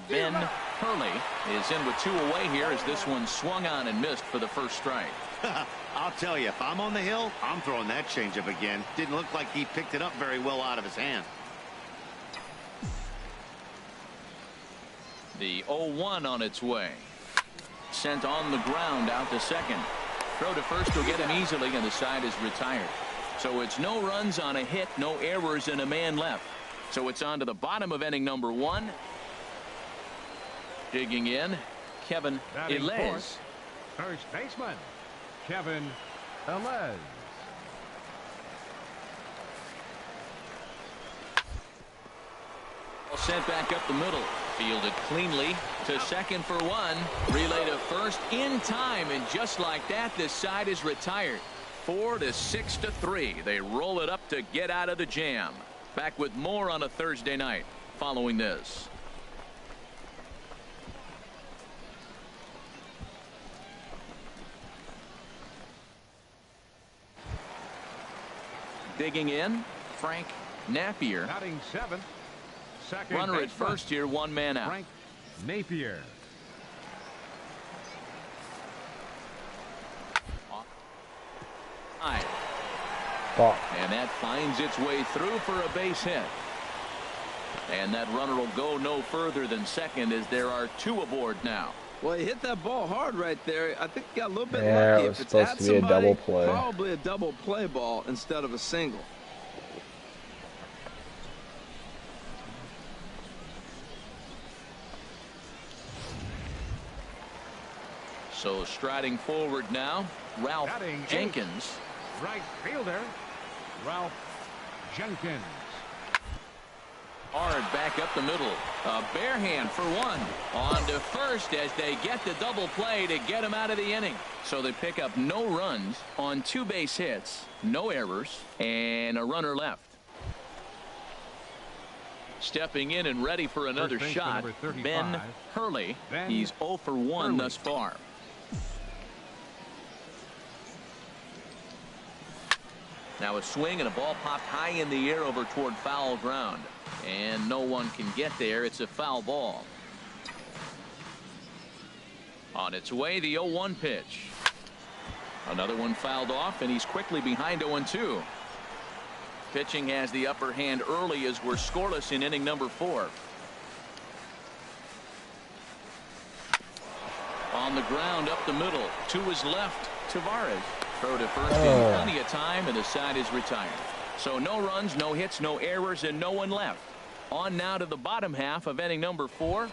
Ben Hurley is in with 2 away here as this one swung on and missed for the first strike. I'll tell you, if I'm on the hill, I'm throwing that changeup again. Didn't look like he picked it up very well out of his hand. The 0-1 on its way. Sent on the ground out to second. Throw to first will get him easily, and the side is retired. So it's no runs on a hit, no errors, and a man left. So it's on to the bottom of inning number 1. Digging in, Kevin Elez. First baseman, Kevin Elez. Sent back up the middle. Fielded cleanly to second for 1. Relay to first in time, and just like that, this side is retired. 4-6-3. They roll it up to get out of the jam. Back with more on a Thursday night following this. Digging in, Frank Napier. Batting 7th. Second Runner at baseman, first here, 1 man out. Frank Napier. And that finds its way through for a base hit. And that runner will go no further than second as there are 2 aboard now. Well, he hit that ball hard right there. I think he got a little bit Yeah, lucky. it was If it's supposed at to be a somebody, double play. probably a double play ball instead of a single. So striding forward now, Ralph Batting Jenkins. Right fielder, Ralph Jenkins. Hard back up the middle. A bare hand for 1. On to first as they get the double play to get him out of the inning. So they pick up no runs on 2 base hits, no errors, and a runner left. Stepping in and ready for another shot, Ben Hurley. He's 0 for 1 thus far. Now a swing and a ball popped high in the air over toward foul ground. And no one can get there. It's a foul ball. On its way, the 0-1 pitch. Another one fouled off, and he's quickly behind 0-2. Pitching has the upper hand early as we're scoreless in inning number 4. On the ground up the middle. To his left, Tavares. Throw to first in plenty of time, and the side is retired. So no runs, no hits, no errors, and no one left. On now to the bottom half of inning number 4.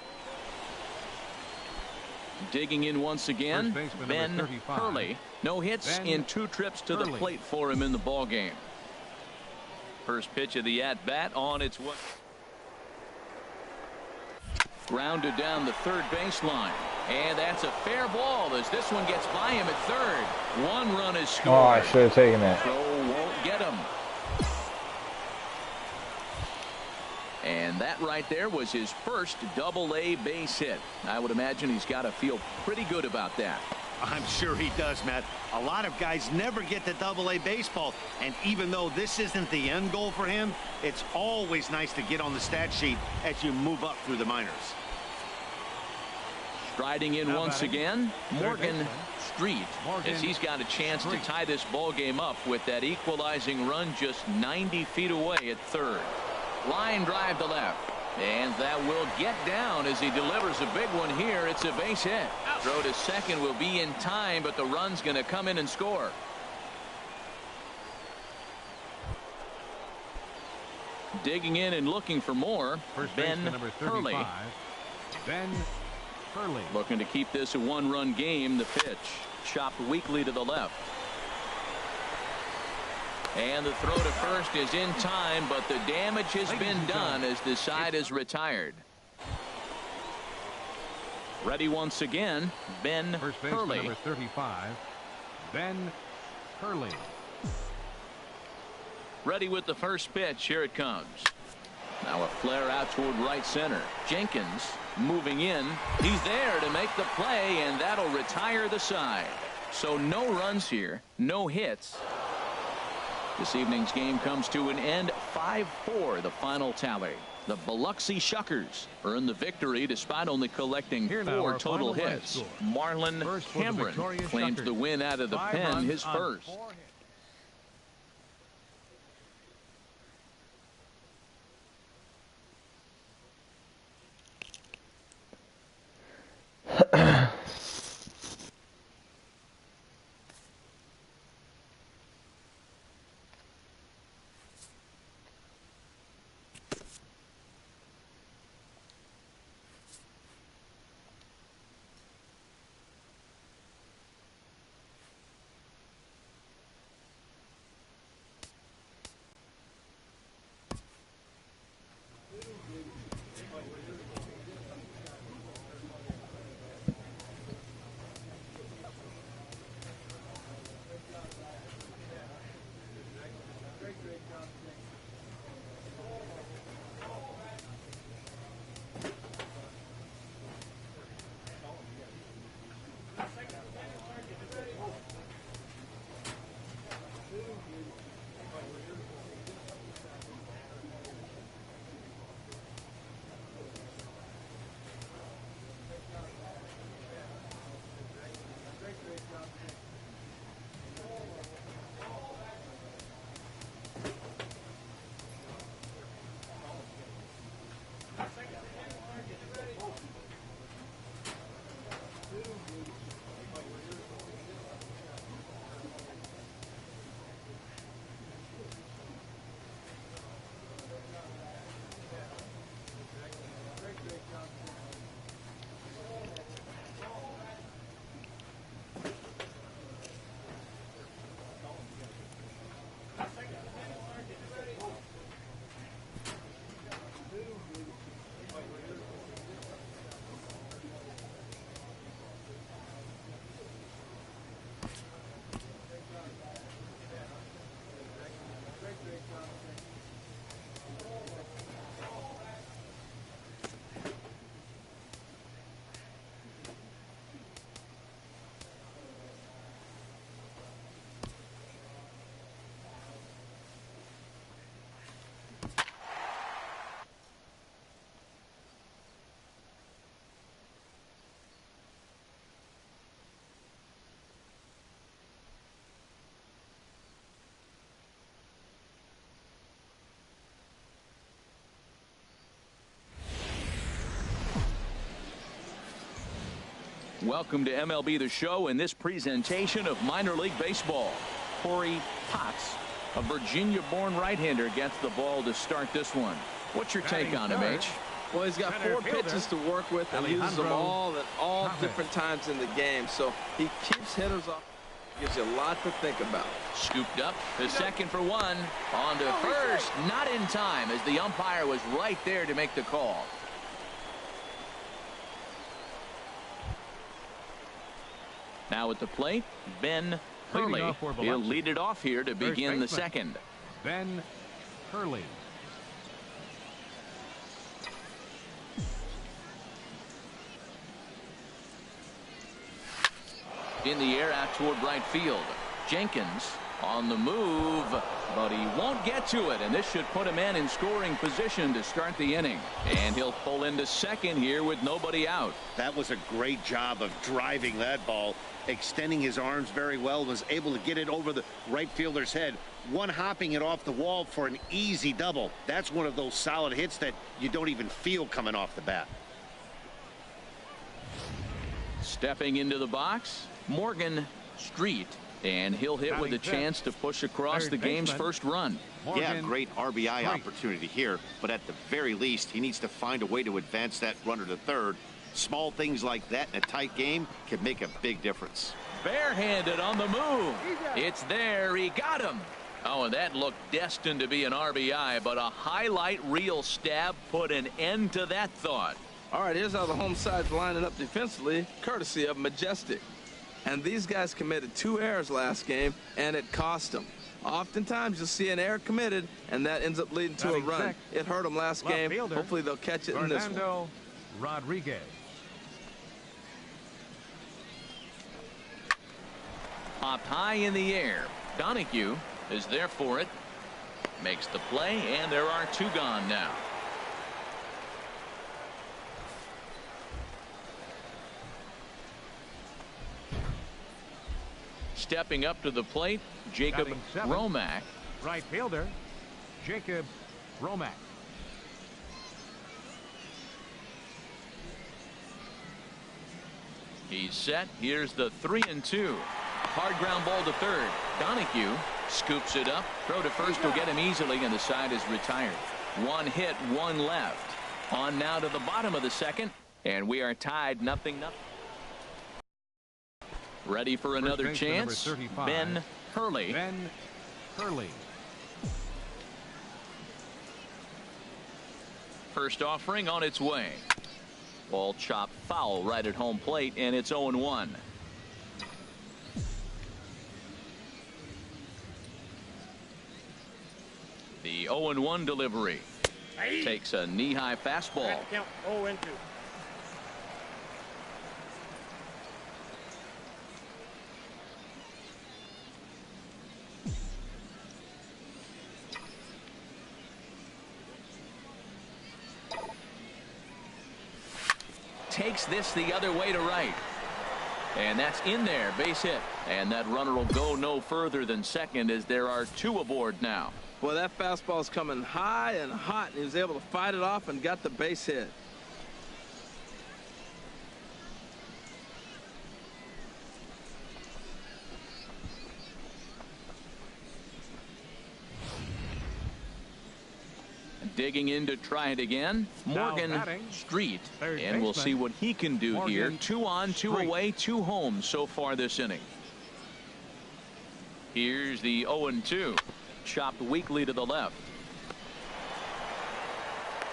Digging in once again, Ben Hurley. No hits in 2 trips to the plate for him in the ball game. First pitch of the at-bat on its way. Grounded down the third baseline. And that's a fair ball as this one gets by him at third. 1 run is scored. Oh, I should have taken that. Throw won't get him. And that right there was his first double-A base hit. I would imagine he's got to feel pretty good about that. I'm sure he does, Matt. A lot of guys never get to double-A baseball, and even though this isn't the end goal for him, it's always nice to get on the stat sheet as you move up through the minors. Striding in once again, Morgan Street, as he's got a chance to tie this ball game up with that equalizing run just 90 feet away at third. Line drive to left. And that will get down as he delivers a big one here. It's a base hit. Throw to second will be in time, but the run's going to come in and score. Digging in and looking for more, Ben Hurley. Ben Hurley. Looking to keep this a 1-run game. The pitch chopped weakly to the left. And the throw to first is in time, but the damage has been done as the side is retired. Ready once again, Ben First baseman Hurley. number 35, Ben Hurley. Ready with the first pitch. Here it comes. Now a flare out toward right center. Jenkins moving in. He's there to make the play, and that'll retire the side. So no runs here, no hits. This evening's game comes to an end. 5-4 the final tally. The Biloxi Shuckers earn the victory despite only collecting 4 total hits. Marlon Cameron claims the win out of the pen, his first. Welcome to MLB The Show in this presentation of minor league baseball. Corey Potts, a Virginia-born right-hander, gets the ball to start this one. What's your take on him, H? Well, he's got 4 pitches to work with and uses them all at all different times in the game. So he keeps hitters off. Gives you a lot to think about. Scooped up to second for one. On to first. Not in time as the umpire was right there to make the call. Now at the plate, Ben Hurley. He'll lead it off here to begin the second. Ben Hurley. In the air out toward right field. Jenkins on the move, but he won't get to it, and this should put a man in scoring position to start the inning. And he'll pull into second here with nobody out. That was a great job of driving that ball, extending his arms very well, was able to get it over the right fielder's head, one-hopping it off the wall for an easy double. That's one of those solid hits that you don't even feel coming off the bat. Stepping into the box, Morgan Street, and he'll hit with a chance to push across the game's first run. Yeah, great RBI opportunity here, but at the very least, he needs to find a way to advance that runner to third. Small things like that in a tight game can make a big difference. Barehanded on the move. It's there. He got him. Oh, and that looked destined to be an RBI, but a highlight reel stab put an end to that thought. All right, here's how the home side's lining up defensively, courtesy of Majestic. And these guys committed 2 errors last game, and it cost them. Oftentimes, you'll see an error committed, and that ends up leading to a run. It hurt them last game. Hopefully, they'll catch it in this one. Rodriguez. Popped high in the air. Donahue is there for it. Makes the play, and there are 2 gone now. Stepping up to the plate, Jacob Romack. Right fielder, Jacob Romack. He's set. Here's the 3-2. Hard ground ball to third. Donahue scoops it up. Throw to first will get him easily, and the side is retired. 1 hit, 1 left. On now to the bottom of the second, and we are tied 0-0. Ready for another chance. Ben Hurley. Ben Hurley. First offering on its way. Ball chopped foul right at home plate, and it's 0-1. The 0-1 delivery. Takes a knee-high fastball. Count 0-2. Takes this the other way to right. And that's in there. Base hit. And that runner will go no further than second as there are 2 aboard now. Well, that fastball's coming high and hot. He was able to fight it off and got the base hit. Digging in to try it again, Morgan Street, and we'll see what he can do here. 2 on, 2 away, 2 home so far this inning. Here's the 0-2. Chopped weakly to the left.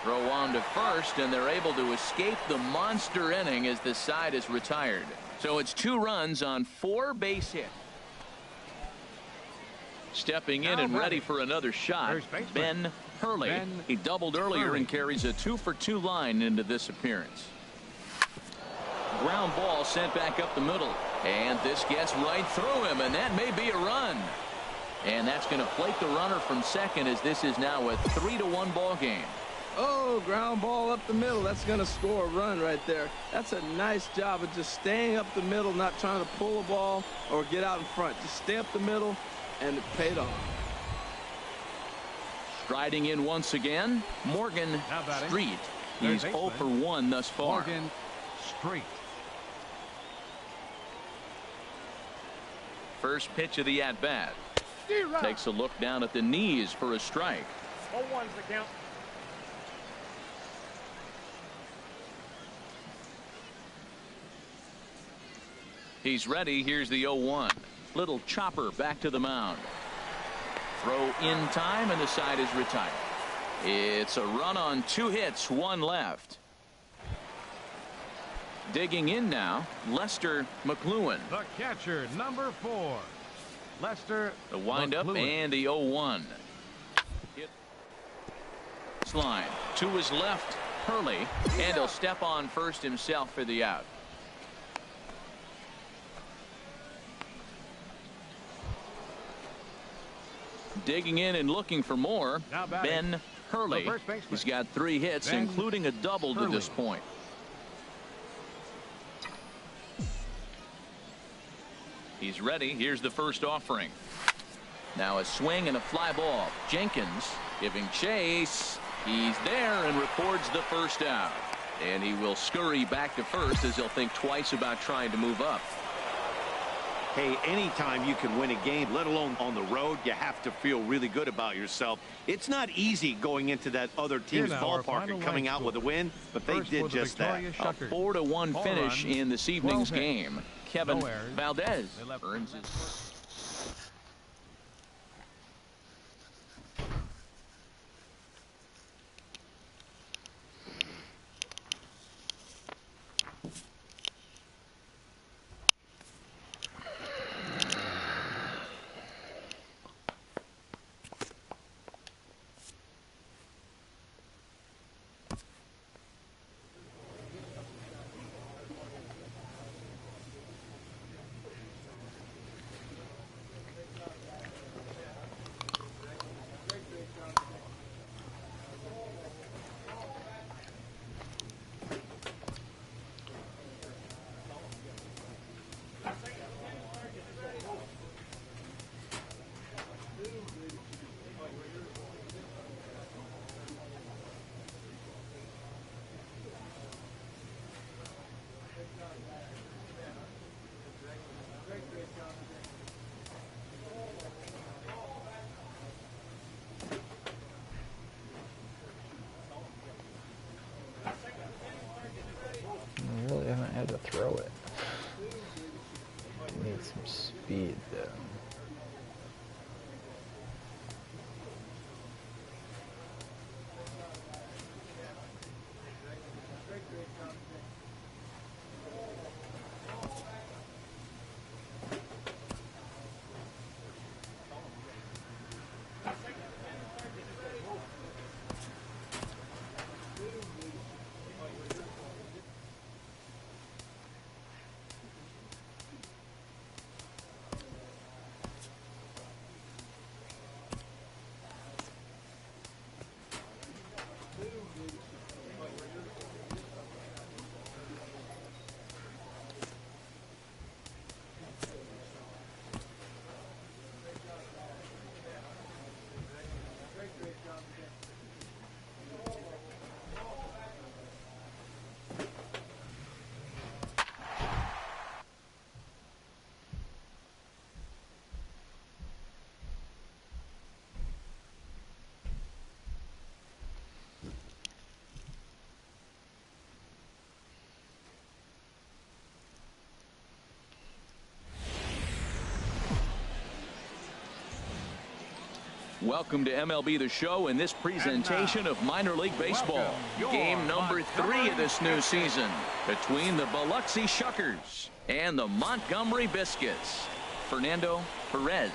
Throw on to first, and they're able to escape the monster inning as the side is retired. So it's 2 runs on 4 base hits. Stepping in and ready for another shot, Ben Hurley. He doubled earlier and carries a 2-for-2 line into this appearance. Ground ball sent back up the middle, and this gets right through him, and that may be a run. And that's going to plate the runner from second as this is now a 3-1 ball game. Oh, ground ball up the middle. That's going to score a run right there. That's a nice job of just staying up the middle, not trying to pull a ball or get out in front. Just stay up the middle, and it paid off. Striding in once again, Morgan Street. He's 0 for 1 thus far. Morgan Street. First pitch of the at-bat. Takes a look down at the knees for a strike. 0-1's the count. He's ready. Here's the 0-1. Little chopper back to the mound. Throw in time, and the side is retired. It's a run on 2 hits, 1 left. Digging in now, Lester McLuhan. The catcher, number 4. Lester. The windup and the 0-1. Line to his left, Hurley, and he'll step on first himself for the out. Digging in and looking for more, Ben Hurley. He's got 3 hits, including a double to this point. He's ready. Here's the first offering. Now a swing and a fly ball. Jenkins giving chase. He's there and records the first out. And he will scurry back to first as he'll think twice about trying to move up. Hey, anytime you can win a game, let alone on the road, you have to feel really good about yourself. It's not easy going into that other team's ballpark and coming out with a win, but they did just that. A 4-1 finish in this evening's game. Kevin Valdez earns his. to throw it. Need some speed though. Welcome to MLB The Show in this presentation of minor league baseball. Game number 3 of this new season between the Biloxi Shuckers and the Montgomery Biscuits. Fernando Perez,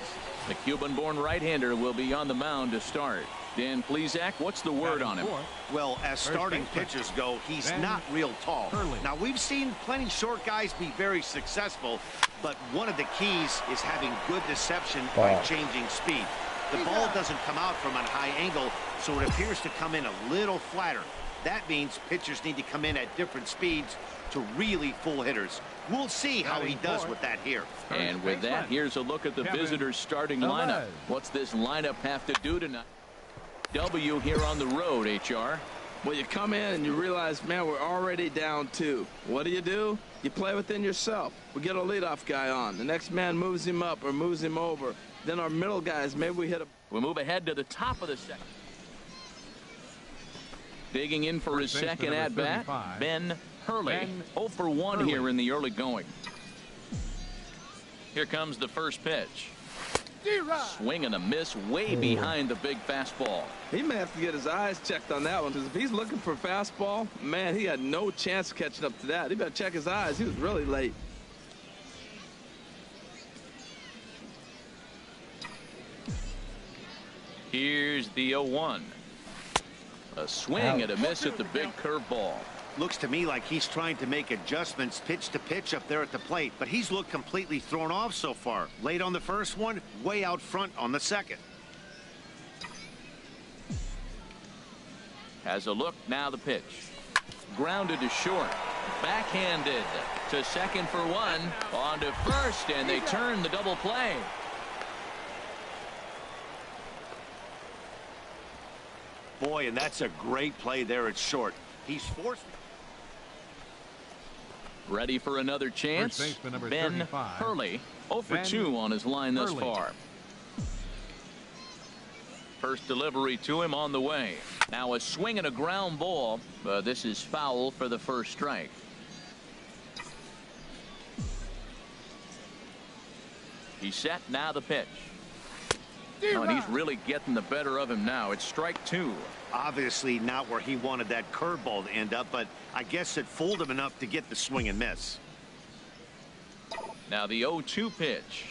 the Cuban-born right-hander, will be on the mound to start. Dan Plesac, what's the word on him? Well, as starting pitchers go, he's not real tall. Now, we've seen plenty short guys be very successful, but one of the keys is having good deception by changing speed. The ball doesn't come out from a high angle, so it appears to come in a little flatter. That means pitchers need to come in at different speeds to really fool hitters. We'll see how he does with that here. And with that, here's a look at the visitors' starting lineup. What's this lineup have to do tonight? W here on the road, HR. Well, you come in and you realize, man, we're already down 2. What do? You play within yourself. We get a leadoff guy on. The next man moves him up or moves him over. Then our middle guys, maybe we hit a... We move ahead to the top of the second. Digging in for his second at-bat, Ben Hurley. 0 for 1 here in the early going. Here comes the first pitch. Swing and a miss way behind the big fastball. He may have to get his eyes checked on that one, because if he's looking for fastball, man, he had no chance of catching up to that. He better check his eyes. He was really late. Here's the 0-1. A swing and a miss at the big curveball. Looks to me like he's trying to make adjustments pitch to pitch up there at the plate, but he's looked completely thrown off so far. Late on the first one, way out front on the second. Has a look, now the pitch. Grounded to short. Backhanded to second for 1. On to first, and they turn the double play. Boy, and that's a great play there at short. He's forced. Ready for another chance. Ben Hurley, 0 for 2 on his line thus far. First delivery to him on the way. Now a swing and a ground ball. This is foul for the first strike. He's set, now the pitch. Oh, and he's really getting the better of him now. It's strike 2. Obviously not where he wanted that curveball to end up, but I guess it fooled him enough to get the swing and miss. Now the 0-2 pitch.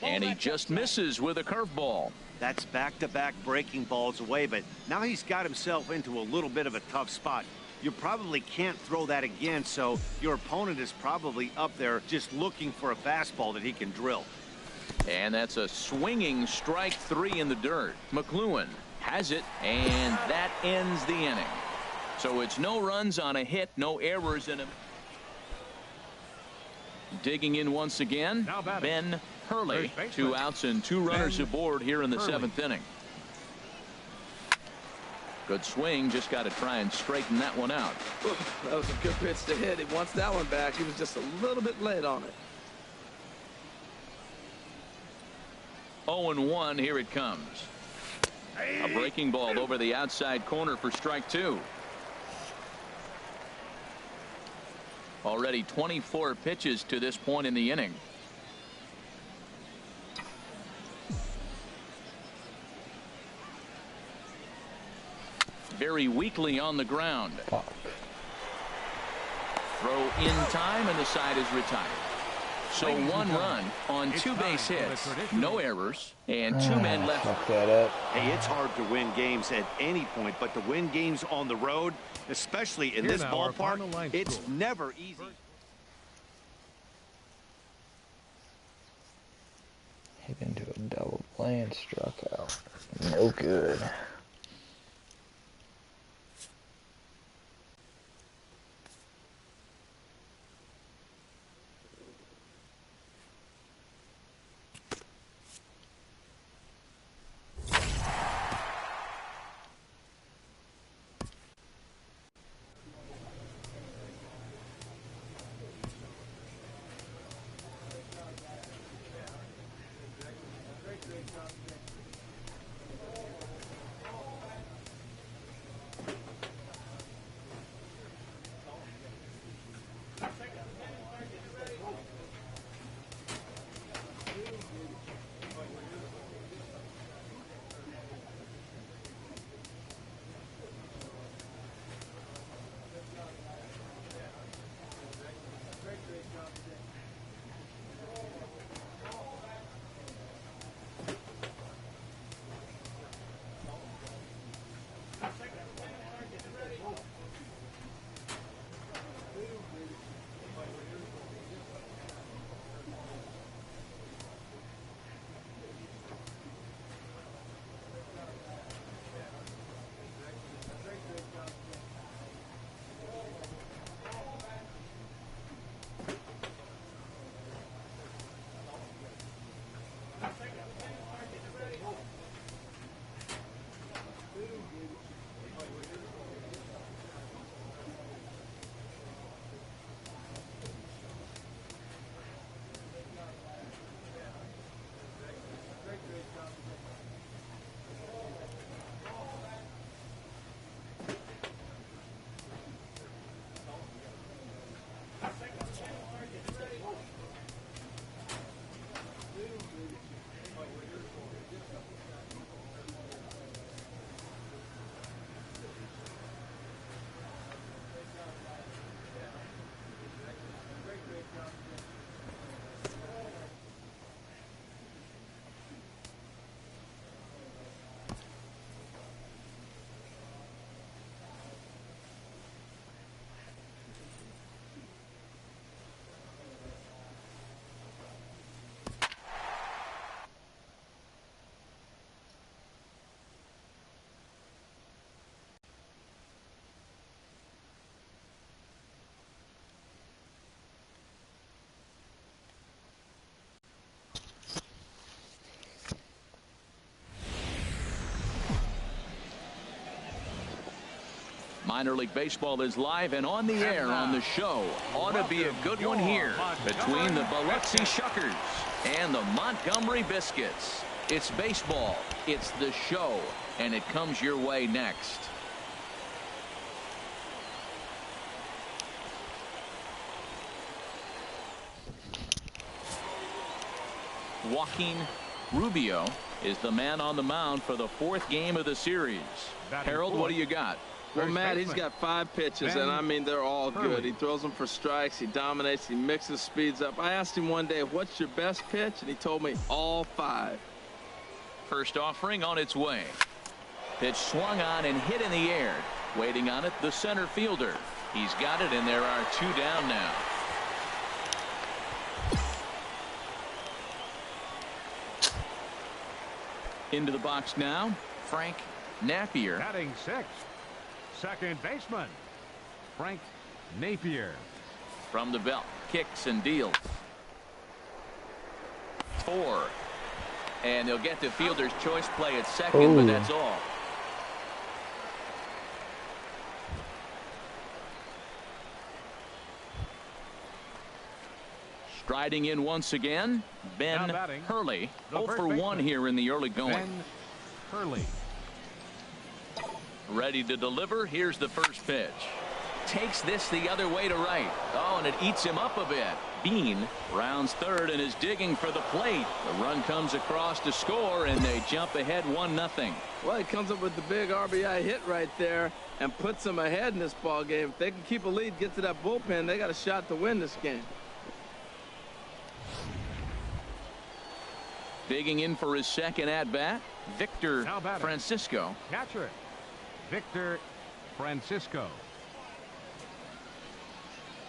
And he just misses with a curveball. That's back-to-back breaking balls away, but now he's got himself into a little bit of a tough spot. You probably can't throw that again, so your opponent is probably up there just looking for a fastball that he can drill. And that's a swinging strike 3 in the dirt. McLuhan has it, and that ends the inning. So it's no runs on a hit, no errors in him. Digging in once again, Ben Hurley. 2 outs and 2 runners aboard here in the 7th inning. Good swing, just got to try and straighten that one out. That was a good pitch to hit. He wants that one back. He was just a little bit late on it. 0-1, here it comes. A breaking ball over the outside corner for strike 2. Already 24 pitches to this point in the inning. Very weakly on the ground. Fuck. Throw in time, and the side is retired. So 1 run on 2 base hits, no errors, and 2 men left. Fuck that up. Hey, it's hard to win games at any point, but to win games on the road, especially in this ballpark, it's never easy. Hit into a double play and struck out. No good. Minor League Baseball is live and on the air on the show. Ought to be a good one here between the Biloxi Shuckers and the Montgomery Biscuits. It's baseball, it's the show, and it comes your way next. Joaquin Rubio is the man on the mound for the 4th game of the series. Harold, what do you got? Well, Matt, he's got 5 pitches, and I mean, they're all good. He throws them for strikes. He dominates. He mixes speeds up. I asked him one day, what's your best pitch? And he told me all 5. First offering on its way. Pitch swung on and hit in the air. Waiting on it, the center fielder. He's got it, and there are 2 down now. Into the box now, Frank Napier. Batting 6th, second baseman, Frank Napier. From the belt, kicks and deals. 4. And they'll get the fielder's choice play at second, but that's all. Striding in once again, Ben Hurley. 0 for 1 here in the early going. Ben Hurley. Ready to deliver. Here's the first pitch. takes this the other way to right. Oh, and it eats him up a bit. Bean rounds third and is digging for the plate. The run comes across to score, and they jump ahead 1-0. Well, he comes up with the big RBI hit right there and puts them ahead in this ball game. If they can keep a lead, get to that bullpen, they got a shot to win this game. Digging in for his second at-bat, Victor Francisco. Catcher, Victor Francisco.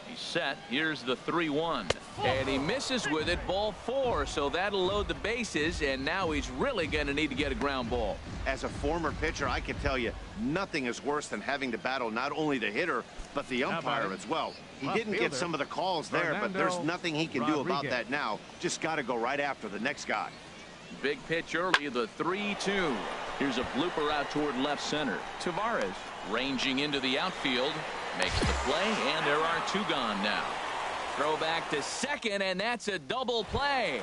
He's set. Here's the 3-1. And he misses with it, ball 4. So that'll load the bases, and now he's really going to need to get a ground ball. As a former pitcher, I can tell you nothing is worse than having to battle not only the hitter, but the umpire as well. He didn't get some of the calls there, but there's nothing he can do about that now. Just got to go right after the next guy. Big pitch early, the 3-2. Here's a blooper out toward left center. Tavares ranging into the outfield. Makes the play, and there are 2 gone now. Throw back to second, and that's a double play.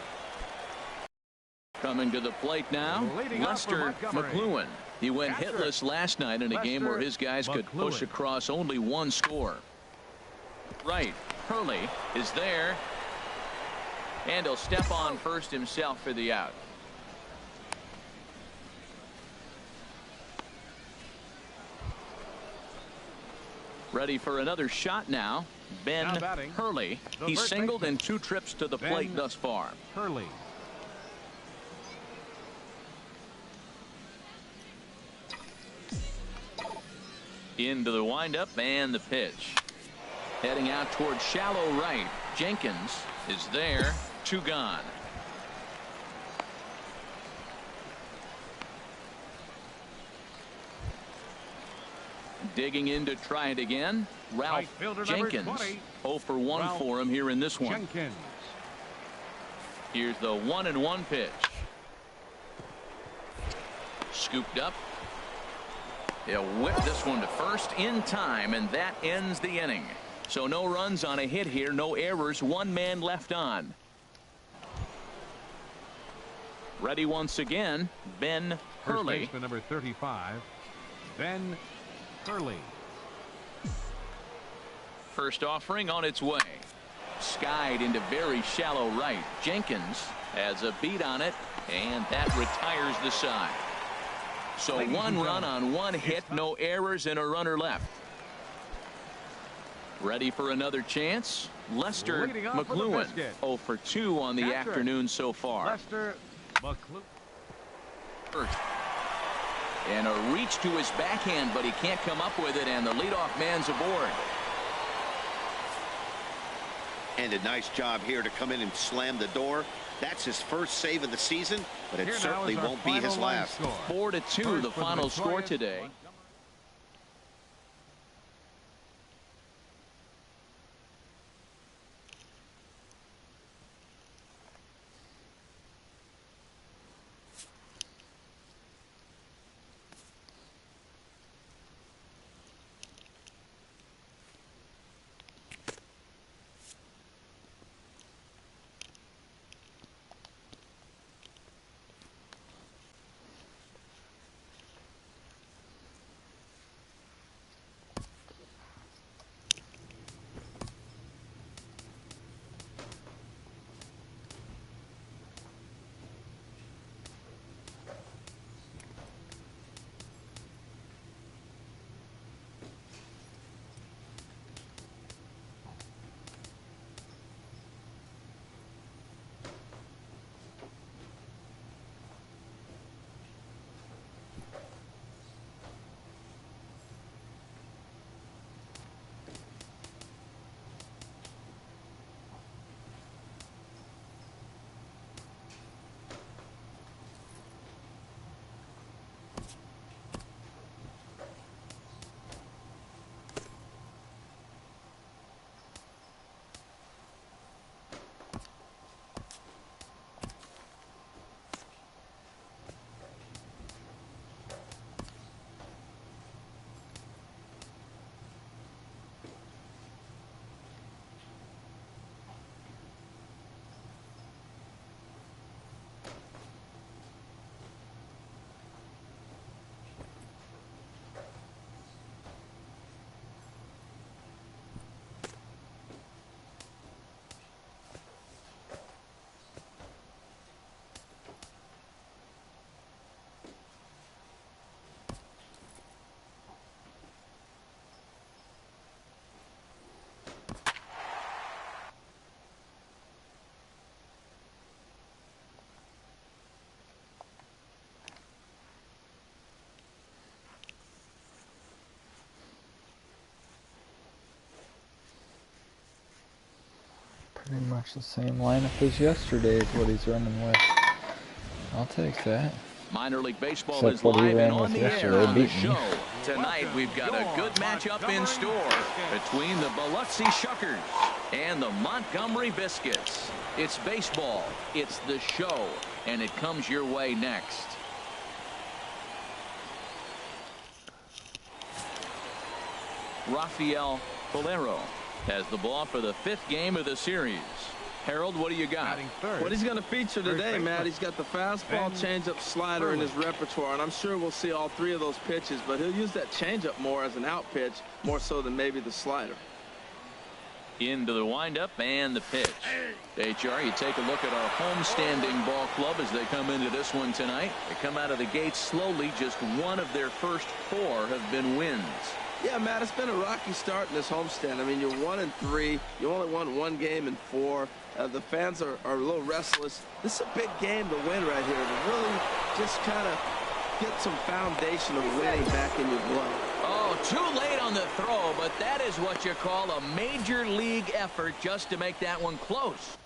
Coming to the plate now, Lester McLuhan. He went hitless last night in a game where his guys could push across only 1 score. Right, Hurley is there, and he'll step on first himself for the out. Ready for another shot now. Ben Hurley. He's singled in 2 trips to the plate thus far. Hurley. Into the windup and the pitch. Heading out toward shallow right. Jenkins is there. 2 gone. Digging in to try it again. Ralph Jenkins. 0 for 1 for him here in this one. Jenkins. Here's the 1-1 pitch. Scooped up. He'll whip this one to first in time, and that ends the inning. So no runs on a hit here, no errors, 1 man left on. Ready once again, Ben Hurley. First baseman number 35, Ben Hurley. First offering on its way. Skied into very shallow right. Jenkins has a beat on it, and that retires the side. So 1 run on 1 hit, no errors, and a runner left. Ready for another chance. Lester McLuhan. 0 for 2 on the afternoon so far. Lester McLuhan. First. And a reach to his backhand, but he can't come up with it, and the leadoff man's aboard. And a nice job here to come in and slam the door. That's his first save of the season, but it certainly won't be his last. 4-2 the final score today. much the same lineup as yesterday is what he's running with. I'll take that. Minor League Baseball Except is what he live ran and on with the yesterday, air on the beat me. show. Tonight we've got a good matchup in store between the Biloxi Shuckers and the Montgomery Biscuits. It's baseball, it's the show, and it comes your way next. Rafael Valero has the ball for the 5th game of the series. Harold, what do you got? What he's going to feature today, Matt, he's got the fastball, changeup, slider in his repertoire, and I'm sure we'll see all 3 of those pitches, but he'll use that changeup more as an out pitch, more so than maybe the slider. Into the windup and the pitch. HR, you take a look at our homestanding ball club as they come into this one tonight. They come out of the gate slowly. Just one of their first 4 have been wins. Yeah, Matt, it's been a rocky start in this homestand. I mean, you're 1-3. You only won 1 game in 4. The fans are a little restless. This is a big game to win right here, to really just kind of get some foundation of winning back in your blood. Oh, too late on the throw, but that is what you call a major league effort just to make that one close.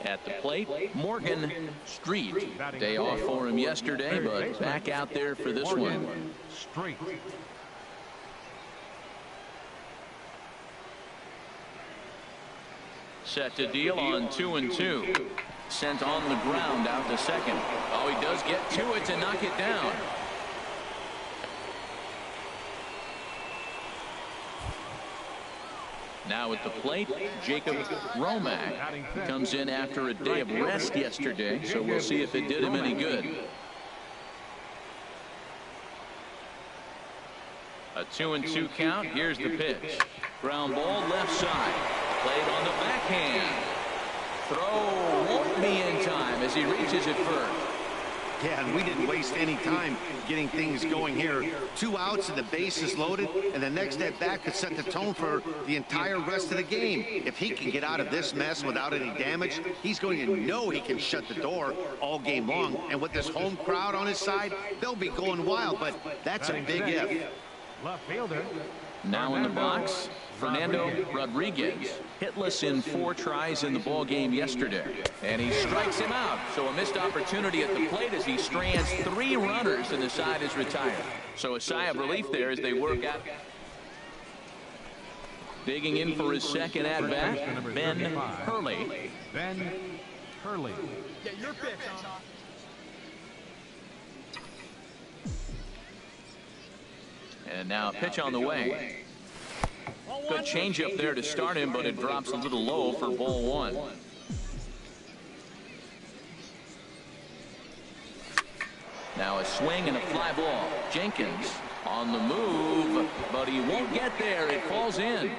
At the plate, Morgan Street. Day off for him yesterday, but back out there for this one. Street. Set to deal on 2-2. Sent on the ground out to second. Oh, he does get to it to knock it down. Now at the plate, Jacob Romack comes in after a day of rest yesterday, so we'll see if it did him any good. A 2-2 count. Here's the pitch. Ground ball left side. Played on the backhand. Throw won't be in time as he reaches it first. Yeah, and we didn't waste any time getting things going here. 2 outs and the bases loaded, and the next at bat could set the tone for the entire rest of the game. If he can get out of this mess without any damage, he's going to know he can shut the door all game long. And with this home crowd on his side, they'll be going wild, but that's a big if. Left fielder. Now in the box, Fernando Rodriguez, hitless in 4 tries in the ball game yesterday, and he strikes him out. So a missed opportunity at the plate as he strands 3 runners and the side is retired. So a sigh of relief there as they work out. Digging in for his second at bat, Ben Hurley. Ben Hurley. Get your pitch on. And now a pitch on the way. Good changeup there to start him, but it drops a little low for ball 1. Now a swing and a fly ball. Jenkins on the move, but he won't get there. It falls in.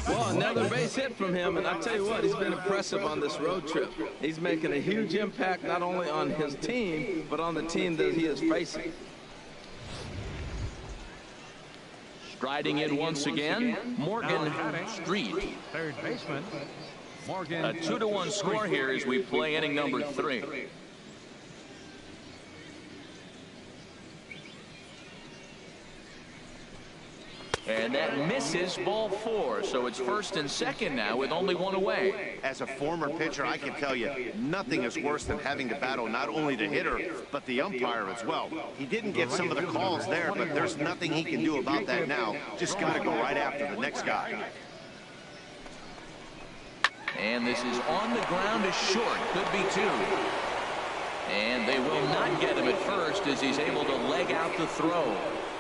Well, another base hit from him, and I tell you what, he's been impressive on this road trip. He's making a huge impact not only on his team, but on the team that he is facing. Striding in once again, Morgan Street. Third baseman. Morgan. A 2-1 score here as we play inning number 3. And that misses ball 4, so it's first and second now with only 1 away. As a former pitcher, I can tell you, nothing is worse than having to battle not only the hitter, but the umpire as well. He didn't get some of the calls there, but there's nothing he can do about that now. Just got to go right after the next guy. And this is on the ground is short. Could be 2. And they will not get him at first as he's able to leg out the throw.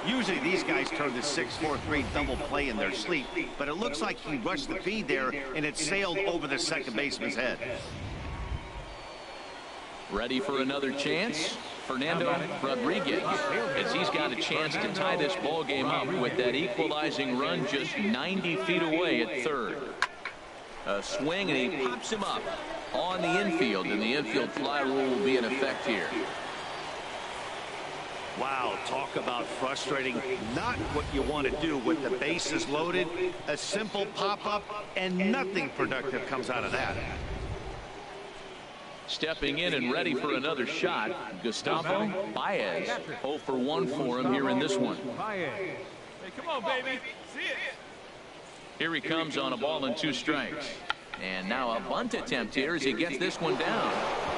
Usually these guys turn the 6-4-3 double play in their sleep, but it looks like he rushed the feed there and it sailed over the second baseman's head. Ready for another chance? Fernando Rodriguez, as he's got a chance to tie this ball game up with that equalizing run just 90 feet away at third. A swing and he pops him up on the infield, and the infield fly rule will be in effect here. Wow, talk about frustrating. Not what you want to do with the bases loaded. A simple pop-up, and nothing productive comes out of that. Stepping in and ready for another shot, Gustavo Baez. 0 for 1 for him here in this one. Hey, come on, baby. See it. Here he comes on a ball and 2 strikes. And now a bunt attempt here as he gets this one down.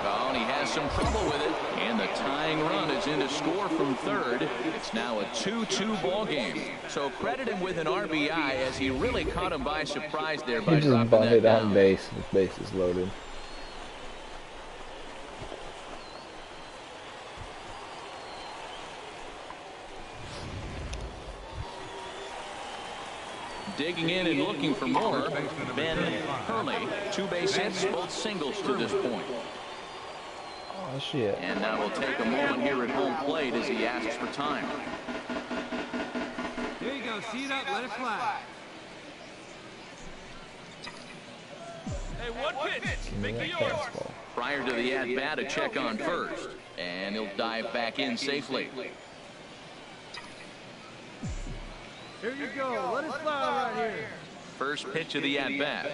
Oh, and he has some trouble with it. And the tying run is in to score from third. It's now a 2-2 ball game. So credit him with an RBI as he really caught him by surprise there by He just bunted on base with bases loaded. Digging in and looking for more, Ben Hurley. 2 base hits, both singles to this point. Oh, shit. And now we'll take a moment here at home plate as he asks for time. There you go. See that? Let it fly. Hey, one pitch. Make it yours. Prior to the at-bat, a check on first. And he'll dive back in safely. Here you go. Let it fly right here. First pitch of the at-bat.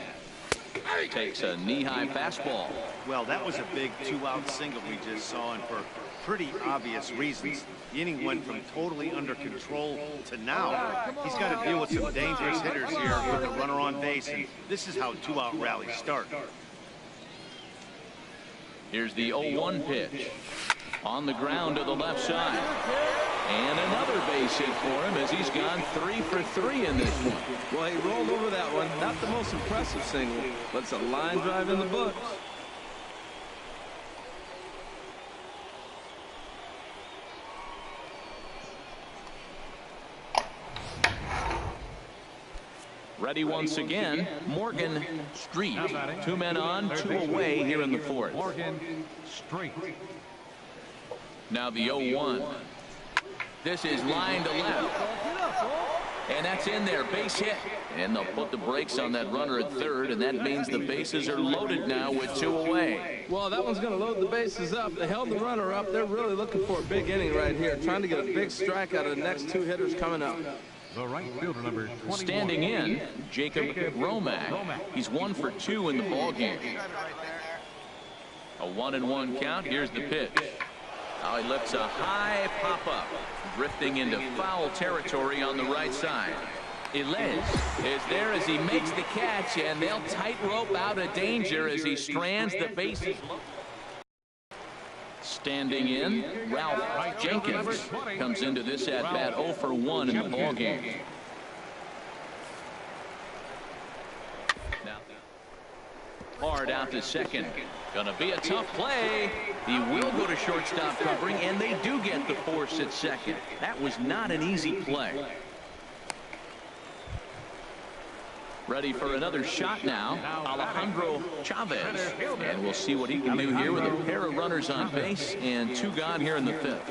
Takes a knee-high fastball. Well, that was a big 2-out single we just saw, and for pretty obvious reasons. The inning went from totally under control to now. He's got to deal with some dangerous hitters here with a runner on base, and this is how 2-out rallies start. Here's the 0-1 pitch. On the ground to the left side. And another base hit for him as he's gone 3 for 3 in this one. Well, he rolled over that one. Not the most impressive single, but it's a line drive in the books. Ready once again, Morgan Street. 2 men on, 2 away here in the 4th. Morgan Street. Now the 0-1. This is line to left. And that's in there, base hit. And they'll put the brakes on that runner at third, and that means the bases are loaded now with 2 away. Well, that one's going to load the bases up. They held the runner up. They're really looking for a big inning right here, trying to get a big strike out of the next 2 hitters coming up. The right fielder, number 21. Standing in, Jacob Romack. He's 1 for 2 in the ball game. A 1-1 count. Here's the pitch. Now he lifts a high pop-up, drifting into foul territory on the right side. Ilez is there as he makes the catch, and they'll tightrope out of danger as he strands the bases. Standing in, Ralph Jenkins comes into this at-bat 0 for 1 in the ballgame. Now, hard out to second. Gonna be a tough play. He will go to shortstop covering, and they do get the force at second. That was not an easy play. Ready for another shot now, Alejandro Chavez. And we'll see what he can do here with a pair of runners on base and 2 gone here in the 5th.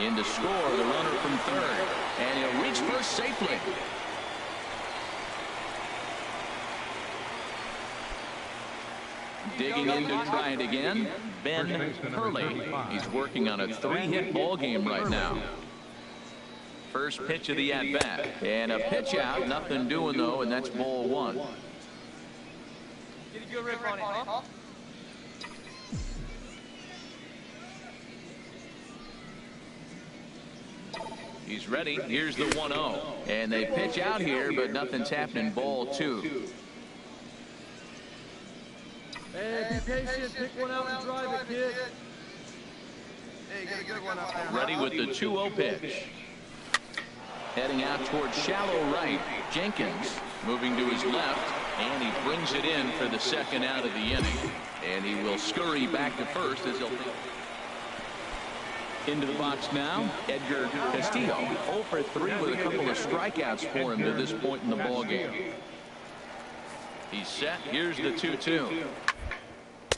In to score, the runner from third. And he'll reach first safely. Digging in to try it again, Ben Hurley. He's working on a 3-hit ball game right now. First pitch of the at-bat. And a pitch out, nothing doing though, and that's ball 1. Get a good rip on it, huh? He's ready. Here's the 1-0. And they pitch out here, but nothing's happening. Ball 2. Hey, be patient. Pick one out and drive it, kid. Hey, get a good one up there. Ready with the 2-0 pitch. Heading out towards shallow right. Jenkins moving to his left, and he brings it in for the second out of the inning. And he will scurry back to first as he'll into the box now. Edgar Castillo 0 for 3 with a couple of strikeouts for him to this point in the ball game. He's set. Here's the 2-2.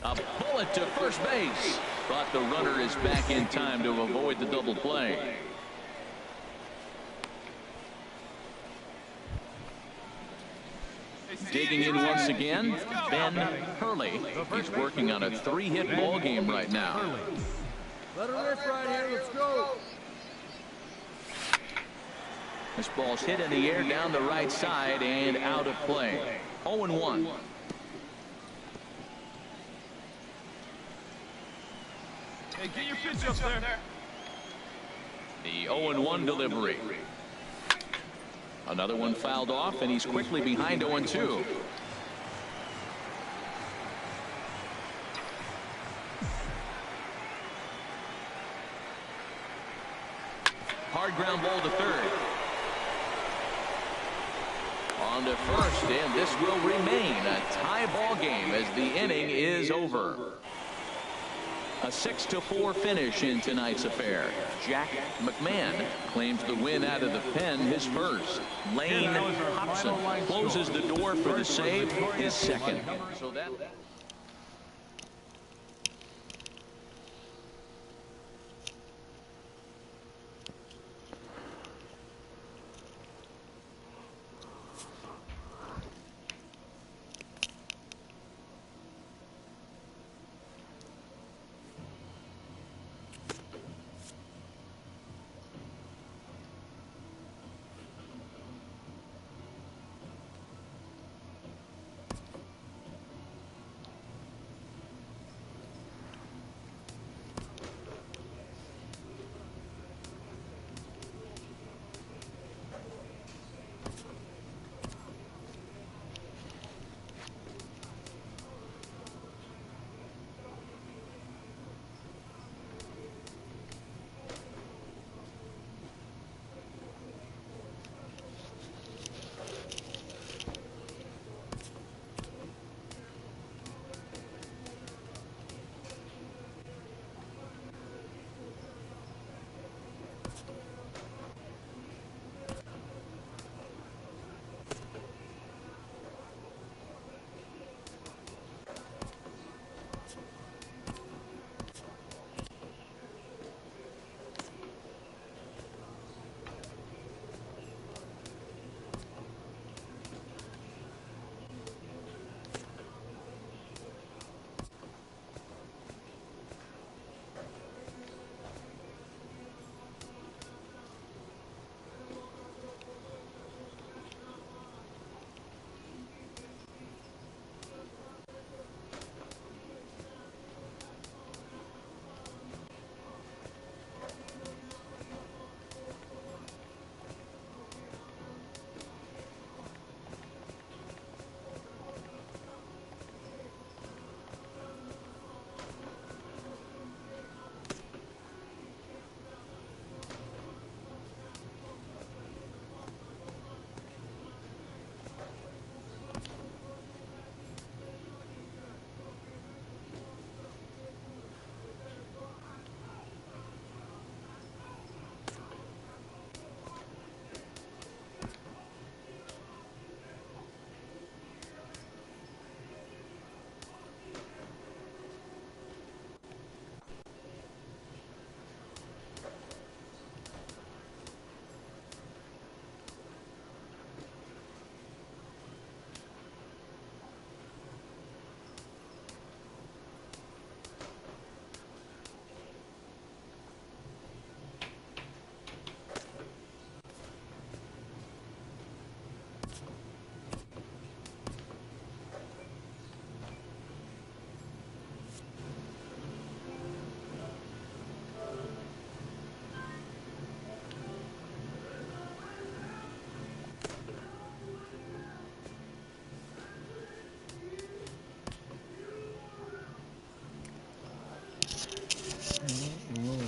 A bullet to first base, but the runner is back in time to avoid the double play. Digging in once again, Ben Hurley. He's working on a 3-hit ball game right now. Let her rip right here. Let's go. This ball's hit in the air down the right side and out of play. 0-1. Hey, get your pitch up there. The 0-1 delivery. Another one fouled off, and he's quickly behind 0-2. Hard ground ball to third. On to first, and this will remain a tie ball game as the inning is over. A 6-4 finish in tonight's affair. Jack McMahon claims the win out of the pen, his first. Lane Hobson closes the door for the save, his second. So that.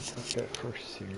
Took that first series.